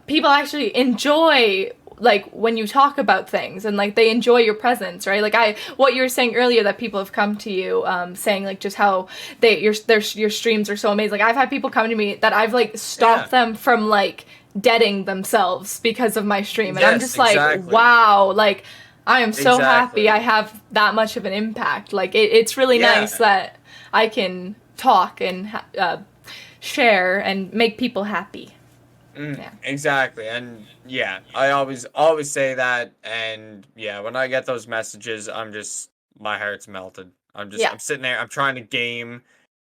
people actually enjoy like when you talk about things, and like they enjoy your presence, right? Like what you were saying earlier, that people have come to you saying like just how your streams are so amazing. Like I've had people come to me that I've like stopped them from like deading themselves because of my stream, and I'm just like, wow, like I am so happy I have that much of an impact. Like it's really nice that I can talk and share and make people happy. Exactly. And I always say that, and when I get those messages, my heart's melted. I'm sitting there, I'm trying to game,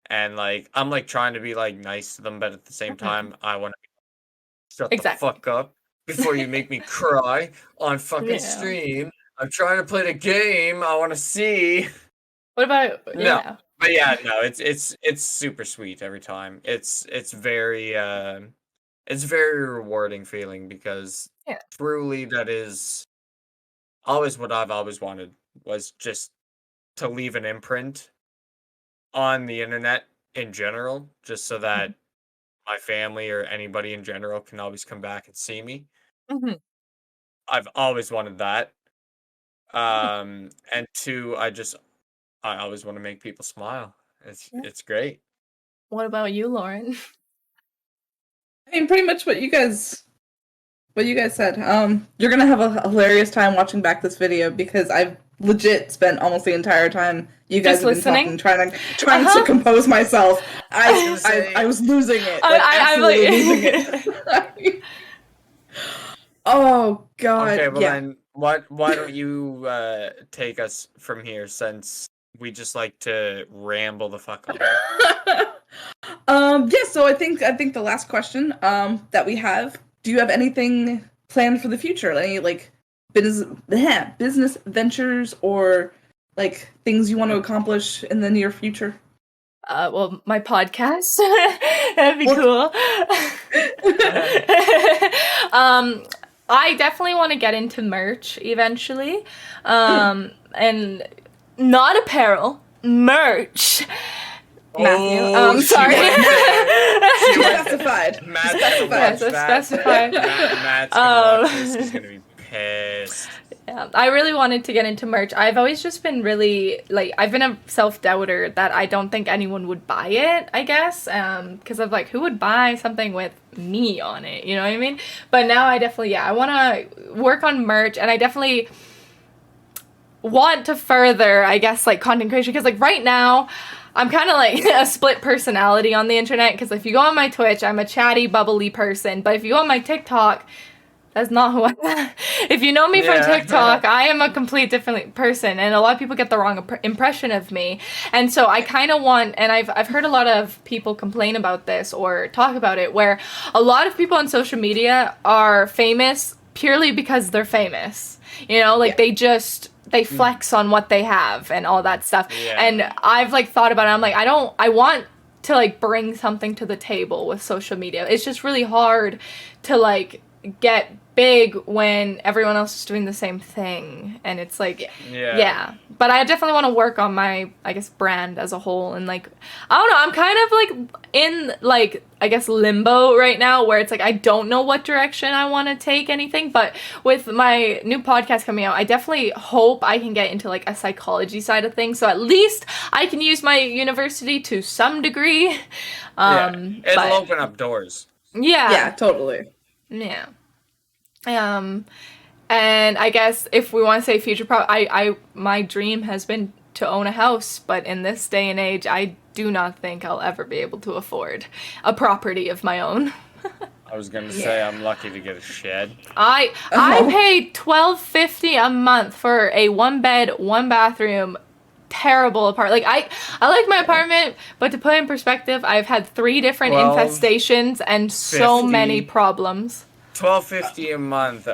and like I'm like trying to be like nice to them, but at the same time I want to shut the fuck up before you make me cry on fucking stream. I'm trying to play the game. I want to see. What about no? But it's super sweet every time. It's very rewarding feeling, because truly that is always what I've always wanted, was just to leave an imprint on the internet in general, just so that my family or anybody in general can always come back and see me. Mhm. I've always wanted that. And two, I always want to make people smile. It's great. What about you, Lauren? I mean, pretty much what you guys said. You're gonna have a hilarious time watching back this video because I've legit spent almost the entire time you guys Just have been listening? talking, trying to compose myself. I was losing it. Like, absolutely losing it. Oh God. Okay, well yeah. then, why don't you take us from here, since we just like to ramble the fuck on. Yeah, so I think the last question that we have, do you have anything planned for the future? Any like business ventures or like things you want to accomplish in the near future? Well, my podcast. That'd be cool. I definitely want to get into merch eventually. And not apparel, merch. Matthew. Sorry. Specified. Matt's specified. Matt's gonna watch this. He's gonna be pissed. Yeah, I really wanted to get into merch. I've always just been really, like, I've been a self-doubter that I don't think anyone would buy it, I guess, because of, like, who would buy something with me on it, you know what I mean? But now I definitely, I want to work on merch, and I definitely want to further, I guess, like, content creation, because, like, right now, I'm kind of like a split personality on the internet, because if you go on my Twitch, I'm a chatty, bubbly person, but if you go on my TikTok, that's not who I am. If you know me from TikTok, I am a complete different person, and a lot of people get the wrong impression of me. And so I kind of want, and I've heard a lot of people complain about this or talk about it, where a lot of people on social media are famous purely because they're famous. You know, like they flex on what they have and all that stuff. Yeah. And I've like thought about it. I'm like, I want to like bring something to the table with social media. It's just really hard to like get big when everyone else is doing the same thing, and it's like but I definitely want to work on my, I guess, brand as a whole, and like I don't know, I'm kind of like in like, I guess, limbo right now, where it's like I don't know what direction I want to take anything. But with my new podcast coming out, I definitely hope I can get into like a psychology side of things, so at least I can use my university to some degree. It'll open up doors. Yeah, totally. Yeah. And I guess if we want to say future my dream has been to own a house, but in this day and age, I do not think I'll ever be able to afford a property of my own. I was gonna say I'm lucky to get a shed. I pay $12.50 a month for a 1-bed, 1-bathroom, terrible apartment. Like I like my apartment, but to put it in perspective, I've had 3 different infestations and so many problems. $12.50 a month.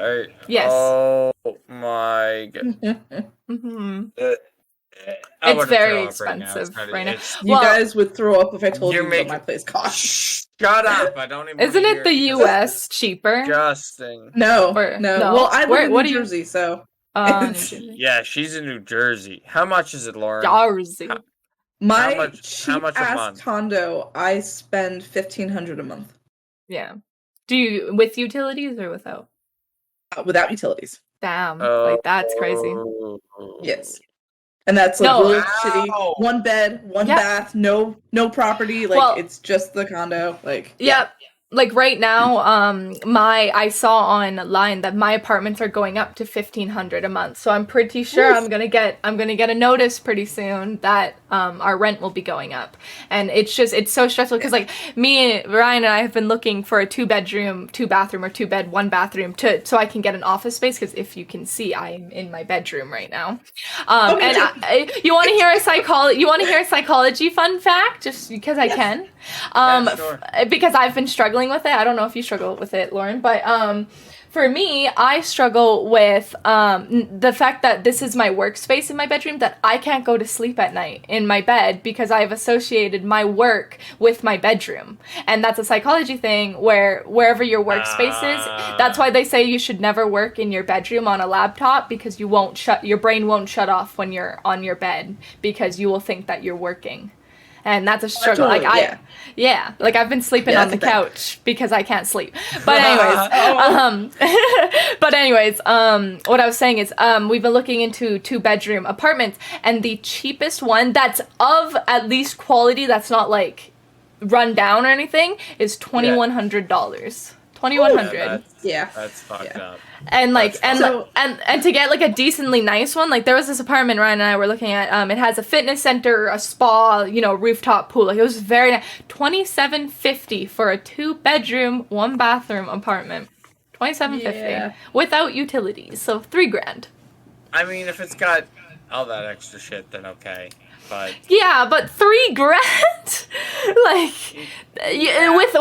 Yes. Oh my god. It's very expensive right now. You guys would throw up if I told you what my place costs. Shut up! I don't even. Isn't it the U.S. cheaper? Disgusting. No. Well, I live in New Jersey, so. New Jersey. Yeah, she's in New Jersey. How much is it, Lauren? Jersey. My how much a month? Condo, I spend $1,500 a month. Yeah. Do you with utilities or without? Without utilities. Damn, like that's crazy. Yes, and that's like really shitty. 1 bed, 1 bath, no property. Like it's just the condo. Like Like right now, I saw online that my apartments are going up to $1,500 a month. So I'm pretty sure I'm gonna get a notice pretty soon that our rent will be going up. And it's so stressful because like me, Ryan, and I have been looking for a 2-bedroom, 2-bathroom, or 2-bed, 1-bathroom so I can get an office space. Because if you can see, I'm in my bedroom right now. You want to hear a psychology fun fact? Just because I can. Sure. Because I've been struggling with it. I don't know if you struggle with it, Lauren, but for me, I struggle with the fact that this is my workspace in my bedroom, that I can't go to sleep at night in my bed because I've associated my work with my bedroom. And that's a psychology thing where wherever your workspace is, that's why they say you should never work in your bedroom on a laptop, because your brain won't shut off when you're on your bed, because you will think that you're working. And that's a struggle. Totally, Like I've been sleeping on the couch because I can't sleep. But anyways, what I was saying is, we've been looking into 2-bedroom apartments, and the cheapest one that's of at least quality, that's not like run down or anything, is $2,100. $2,100. That's fucked up. And like, and to get like a decently nice one, like there was this apartment Ryan and I were looking at. It has a fitness center, a spa, rooftop pool. Like it was very nice. $2,750 for a 2-bedroom, 1-bathroom apartment. $2,750 without utilities, so $3,000. I mean, if it's got all that extra shit, then okay. But but $3,000, like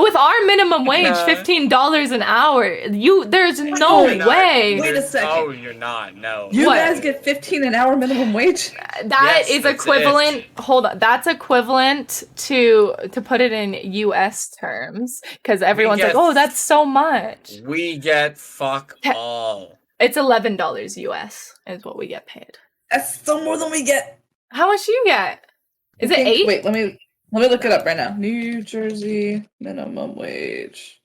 with our minimum wage, $15 an hour. There's no way. Wait a second. Oh, you're not. No. You guys get $15 an hour minimum wage. That is equivalent. Hold on, that's equivalent to put it in U.S. terms, because everyone's like, oh, that's so much. We get fuck all. It's $11 U.S. is what we get paid. That's still more than we get. How much do you get? Is it 8? Wait, let me look it up right now. New Jersey minimum wage,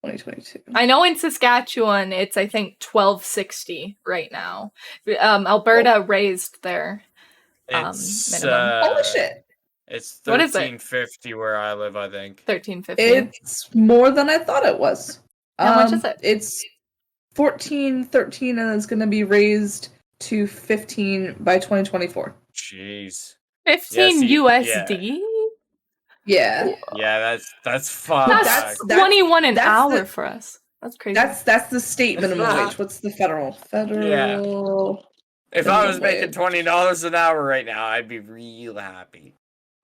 2022. I know in Saskatchewan it's I think $12.60 right now. Alberta raised their minimum. Holy shit! It's $13.50 where I live. I think $13.50. It's more than I thought it was. How much is it? It's $14.13, and it's going to be raised to $15 by 2024. Jeez. 15 USD? Yeah. Yeah, that's fun. That's 21 an hour for us. That's crazy. That's the state minimum wage. What's the federal? Yeah. If I was making $20 an hour right now, I'd be real happy.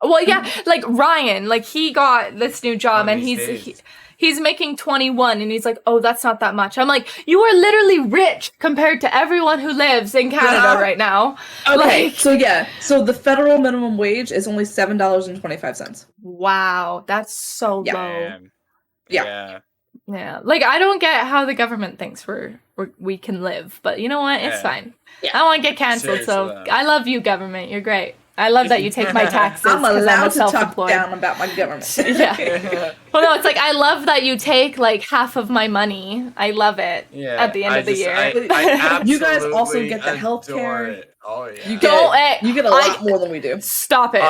Well, yeah, like Ryan, like he got this new job and he's making 21 and he's like, oh, that's not that much. I'm like, you are literally rich compared to everyone who lives in Canada right now. Okay, so the federal minimum wage is only $7.25. Wow, that's so low. Man. Yeah. Like I don't get how the government thinks we can live, but you know what? It's fine. I don't want to get canceled, so I love you, government. You're great. I love that you take my taxes. I'm allowed to talk down about my government. Well, no, it's like I love that you take like half of my money. I love it. Yeah. At the end of the year, I you guys also get the healthcare. Oh yeah. You get a lot more than we do. Stop it.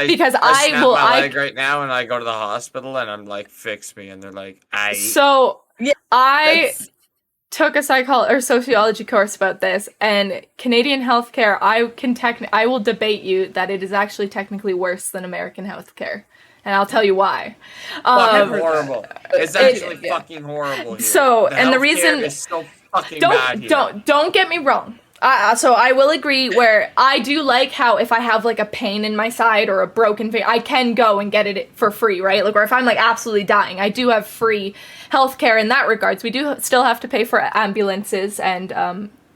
Because I snap my leg right now, and I go to the hospital, and I'm like, fix me, and they're like, I took a sociology course about this, and Canadian healthcare, I will debate you that it is actually technically worse than American healthcare, and I'll tell you why. Fucking horrible. It's actually fucking horrible here. So, and the reason is so fucking bad here. Don't get me wrong. So I will agree where I do like how if I have like a pain in my side or a broken finger, I can go and get it for free, right? Like, or if I'm like absolutely dying, I do have free healthcare in that regards. We do still have to pay for ambulances and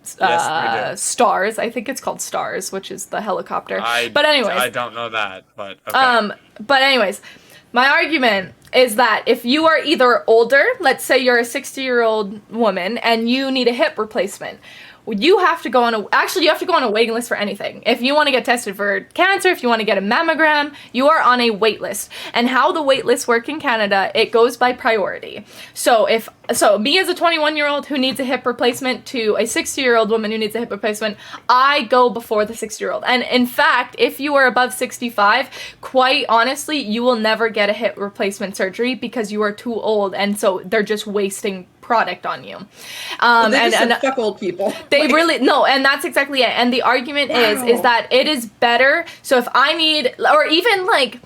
STARS. I think it's called STARS, which is the helicopter. But anyways, I don't know that, but okay. But anyways, my argument is that if you are either older, let's say you're a 60-year-old woman and you need a hip replacement, you have to go on a waiting list for anything. If you want to get tested for cancer, if you want to get a mammogram, you are on a wait list. And how the wait lists work in Canada, it goes by priority. So me as a 21-year-old who needs a hip replacement to a 60-year-old woman who needs a hip replacement, I go before the 60-year-old. And in fact, if you are above 65, quite honestly, you will never get a hip replacement surgery because you are too old, and so they're just wasting product on you. And fuck old people. They really no, and that's exactly it. And the argument is that it is better. So if I need, or even like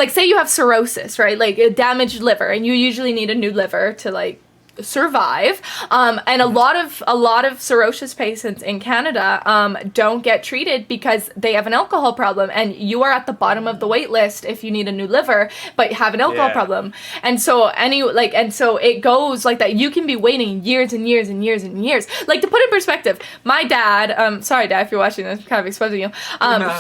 say you have cirrhosis, right? Like a damaged liver, and you usually need a new liver to like survive. And a lot of cirrhosis patients in Canada don't get treated because they have an alcohol problem, and you are at the bottom of the wait list if you need a new liver but have an alcohol problem. And so it goes like that. You can be waiting years and years and years and years. Like, to put in perspective, my dad, sorry Dad if you're watching this, I'm kind of exposing you.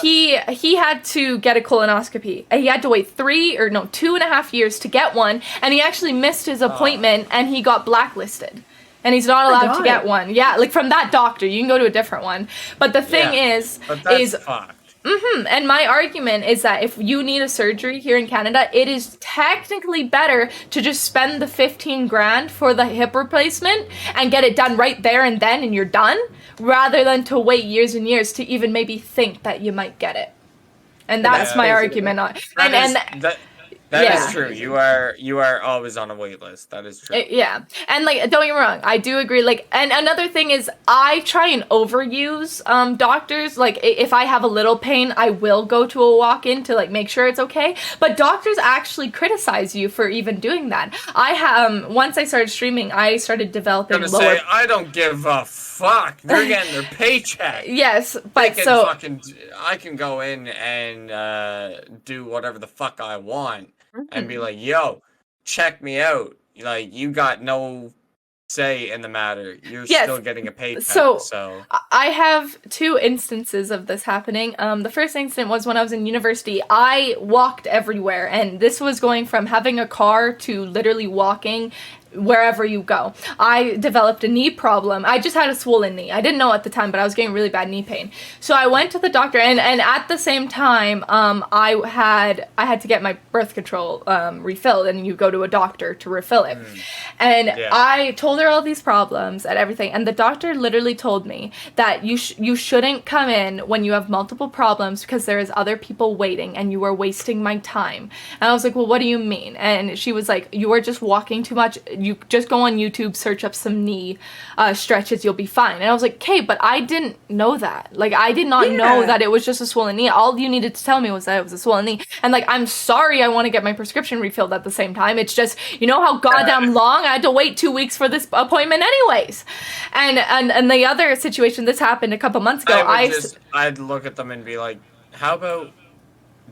He had to get a colonoscopy, and he had to wait 2.5 years to get one, and he actually missed his appointment, and he got blacklisted, and he's not allowed to get one. Yeah, like from that doctor. You can go to a different one. But the thing is fucked. And my argument is that if you need a surgery here in Canada, it is technically better to just spend the 15 grand for the hip replacement and get it done right there and then and you're done, rather than to wait years and years to even maybe think that you might get it. And that's my argument on. That is true. You are always on a wait list. That is true. Yeah. And like, don't get me wrong, I do agree. Like, and another thing is I try and overuse doctors. Like, if I have a little pain, I will go to a walk-in to like make sure it's okay. But doctors actually criticize you for even doing that. I have once I started streaming, I started developing lower. I don't give a fuck. They're getting their paycheck. Yes, but so I can go in and do whatever the fuck I want. And be like, yo, check me out. Like, you got no say in the matter. You're still getting a paycheck. So I have 2 instances of this happening. The first incident was when I was in university. I walked everywhere, and this was going from having a car to literally walking wherever you go. I developed a knee problem. I just had a swollen knee. I didn't know at the time, but I was getting really bad knee pain. So I went to the doctor, and at the same time, I had to get my birth control refilled, and you go to a doctor to refill it. And I told her all these problems and everything, and the doctor literally told me that you shouldn't come in when you have multiple problems because there is other people waiting, and you are wasting my time. And I was like, well, what do you mean? And she was like, you are just walking too much. You just go on YouTube, search up some knee stretches, you'll be fine. And I was like, okay, but I didn't know that. Like, I did not know that it was just a swollen knee. All you needed to tell me was that it was a swollen knee. And like, I'm sorry I want to get my prescription refilled at the same time. It's just, you know how goddamn long? I had to wait 2 weeks for this appointment anyways. And the other situation, this happened a couple months ago. I'd look at them and be like, how about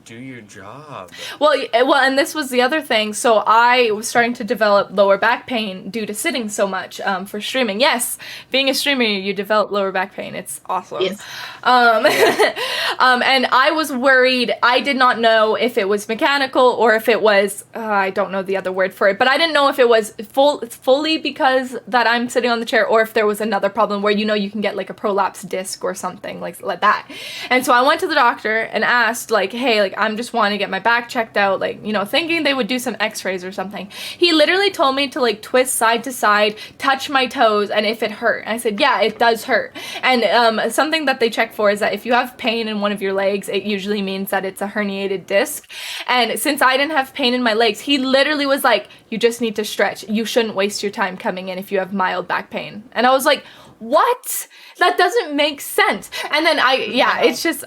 do your job? Well, and this was the other thing. So I was starting to develop lower back pain due to sitting so much for streaming. Yes, being a streamer, you develop lower back pain. It's awesome. Yes. And I was worried. I did not know if it was mechanical or if it was, I don't know the other word for it, but I didn't know if it was fully because that I'm sitting on the chair or if there was another problem where, you can get like a prolapsed disc or something like that. And so I went to the doctor and asked like, hey, like, I'm just wanting to get my back checked out, like, thinking they would do some x-rays or something. He literally told me to like twist side to side, touch my toes, and if it hurt. And I said, yeah, it does hurt. And something that they check for is that if you have pain in one of your legs, it usually means that it's a herniated disc. And since I didn't have pain in my legs, he literally was like, you just need to stretch. You shouldn't waste your time coming in if you have mild back pain. And I was like, what? That doesn't make sense. And then it's just,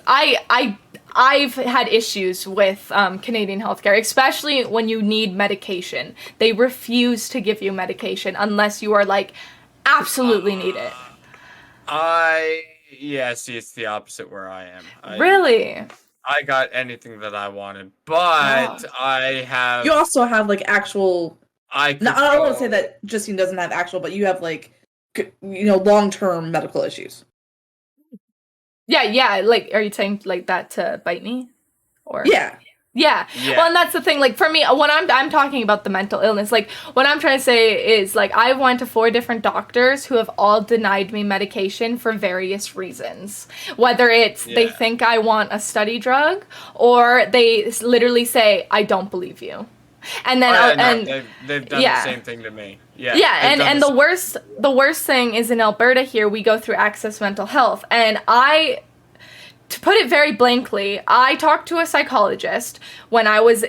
I've had issues with Canadian healthcare, especially when you need medication. They refuse to give you medication unless you are like absolutely need it. See, it's the opposite where I am. Really? I got anything that I wanted, but I have. You also have like actual. I don't want to say that Justine doesn't have actual, but you have like, long-term medical issues. Yeah, like, are you saying like that to bite me? Or Yeah. Well, and that's the thing, like, for me, when I'm talking about the mental illness, like, what I'm trying to say is, like, I went to 4 different doctors who have all denied me medication for various reasons. Whether it's they think I want a study drug, or they literally say, I don't believe you. And then they've done the same thing to me. And the worst thing is in Alberta here, we go through Access Mental Health, and to put it very blankly, I talked to a psychologist when I was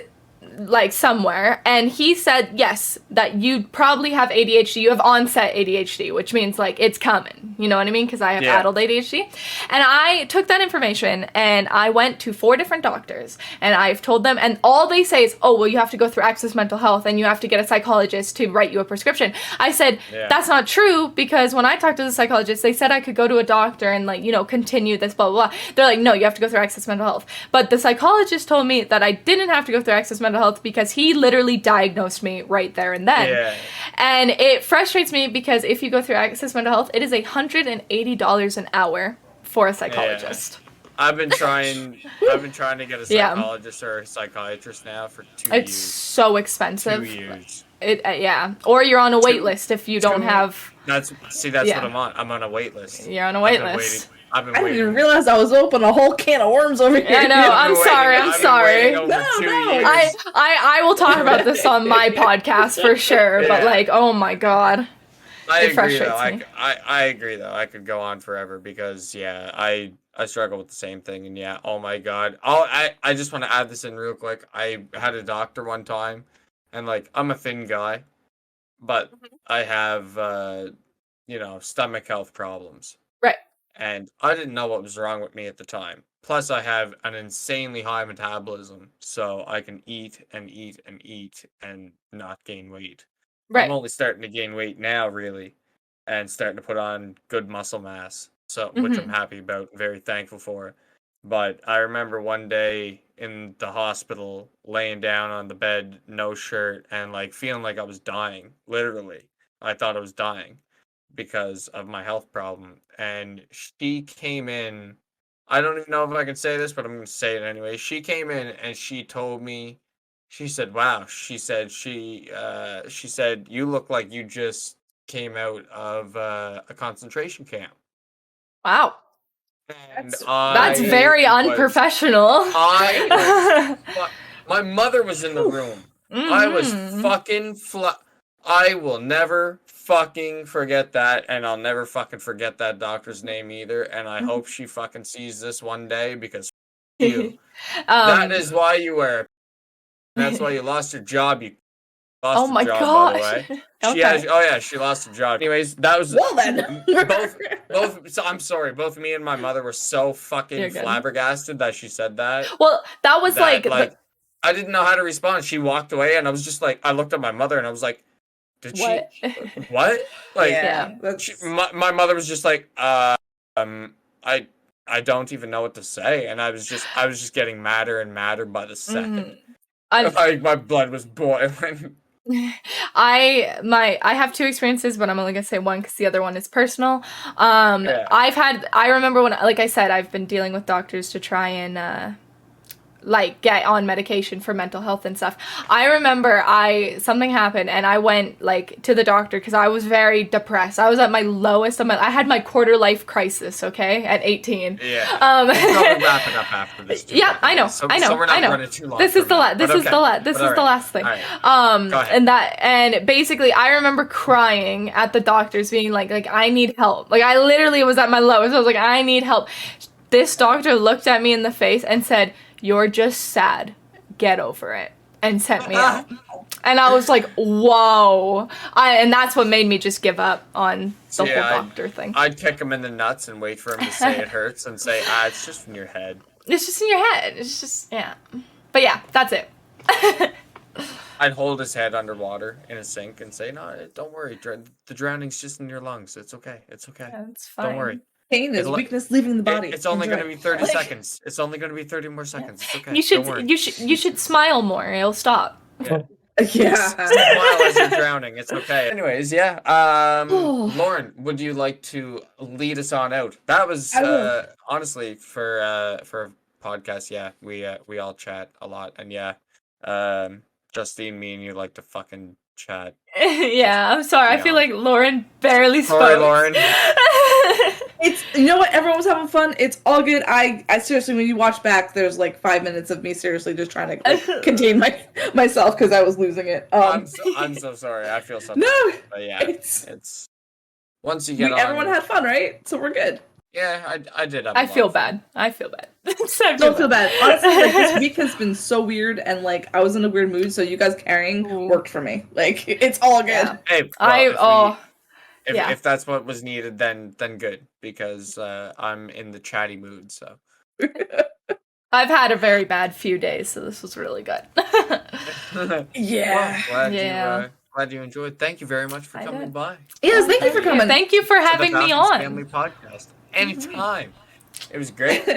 like somewhere, and he said, yes, that you probably have ADHD. You have onset ADHD, which means like it's coming. You know what I mean? Because I have adult ADHD. And I took that information and I went to 4 different doctors, and I've told them, and all they say is, oh, well, you have to go through Access Mental Health and you have to get a psychologist to write you a prescription. I said, that's not true, because when I talked to the psychologist, they said I could go to a doctor and like, continue this, blah, blah, blah. They're like, no, you have to go through Access Mental Health. But the psychologist told me that I didn't have to go through Access Mental Health because he literally diagnosed me right there and then. And it frustrates me because if you go through Access Mental Health, it is $180 an hour for a psychologist. I've been trying to get a psychologist or a psychiatrist now for 2 years. It's so expensive. 2 years. Or you're on a wait list if you don't have. That's what I'm on. I'm on a wait list. You're on a wait list. I've been I didn't waiting. even realize I was open a whole can of worms over here. I know. I'm sorry. No. I will talk about this on my podcast for sure. Yeah. But like, oh my god. I It agree though. frustrates me. I agree though. I could go on forever because I struggle with the same thing, and oh my god. I just want to add this in real quick. I had a doctor one time, and like I'm a thin guy, but I have stomach health problems. Right. And I didn't know what was wrong with me at the time. Plus I have an insanely high metabolism, so I can eat and eat and eat and not gain weight. Right. I'm only starting to gain weight now, really, and starting to put on good muscle mass, so which I'm happy about and very thankful for. But I remember one day in the hospital, laying down on the bed, no shirt, and like feeling like I was dying. Literally, I thought I was dying because of my health problem. And she came in. I don't even know if I can say this, but I'm going to say it anyway. She came in and she told me. She said, "Wow." She said, "She said you look like you just came out of a concentration camp." Wow. And That's very unprofessional. My mother was in the room. I was fucking I will never fucking forget that, and I'll never fucking forget that doctor's name either. And I hope she fucking sees this one day because you. That is why you wear. That's why you lost your job. You lost my job, gosh. by the way. Okay. She lost her job. Anyways, that was Well then. both. So I'm sorry. Both me and my mother were so fucking flabbergasted that she said that. Well, that was like I didn't know how to respond. She walked away, and I was just like, I looked at my mother, and I was like, "Did what? she? What?" Like, Yeah. My mother was just like, I don't even know what to say, and I was just getting madder and madder by the second. My blood was boiling. I have two experiences, but I'm only gonna say one because the other one is personal. I remember when, like I said, I've been dealing with doctors to try and like get on medication for mental health and stuff. I remember something happened and I went like to the doctor because I was very depressed. I was at my lowest. I had my quarter life crisis. Okay, at 18. Yeah. We'll probably wrap it up after this. Yeah, I know. So we're not running too long. This is the last. This is the last thing. Right. Go ahead. And basically, I remember crying at the doctors, being like I need help. Like I literally was at my lowest. I was like, I need help. This doctor looked at me in the face and said, "You're just sad. Get over it." And sent me out. And I was like, whoa. And that's what made me just give up on the whole doctor thing. I'd kick him in the nuts and wait for him to say it hurts and say, it's just in your head. It's just in your head. It's just, yeah. But yeah, that's it. I'd hold his head underwater in a sink and say, "No, don't worry. The drowning's just in your lungs. It's okay. It's okay. That's fine. Don't worry. Pain is weakness leaving the body. It's only going to be 30 seconds. It's only going to be 30 more seconds. It's okay. You should smile more. It'll stop. Yeah. Smile as you're drowning. It's okay. Anyways, Lauren, would you like to lead us on out? That was honestly for a podcast. Yeah, we all chat a lot, and Justine, me and you like to fucking chat. Yeah, I'm sorry. I feel like Lauren barely spoke. Sorry, Lauren. It's, you know what? Everyone was having fun. It's all good. I seriously, when you watch back, there's like 5 minutes of me seriously just trying to contain myself because I was losing it. I'm so sorry. I feel so. No, but yeah, it's once you get on. Everyone had fun, right? So we're good. Yeah, I did. I feel bad. Don't feel bad. Honestly, like, this week has been so weird, and like I was in a weird mood. So you guys carrying worked for me. Like it's all good. Yeah. Hey, if that's what was needed, then good, because I'm in the chatty mood. So I've had a very bad few days, so this was really good. Yeah. Well, glad you enjoyed. Thank you very much for coming by. Yes, thank you for coming. Thank you for having me on. Family Podcast. Anytime. It was great.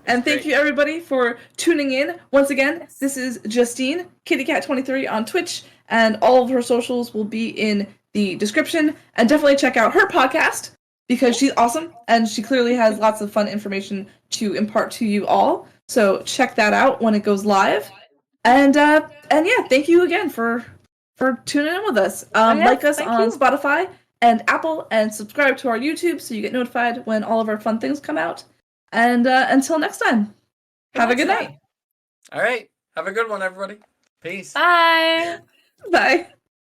And thank you everybody for tuning in. Once again, this is Justine, Kittykat23 on Twitch, and all of her socials will be in the description. And definitely check out her podcast because she's awesome and she clearly has lots of fun information to impart to you all. So check that out when it goes live. And yeah, thank you again for tuning in with us. Like us on Spotify and Apple, and subscribe to our YouTube so you get notified when all of our fun things come out. And until next time, have a good night. All right. Have a good one, everybody. Peace. Bye. Bye.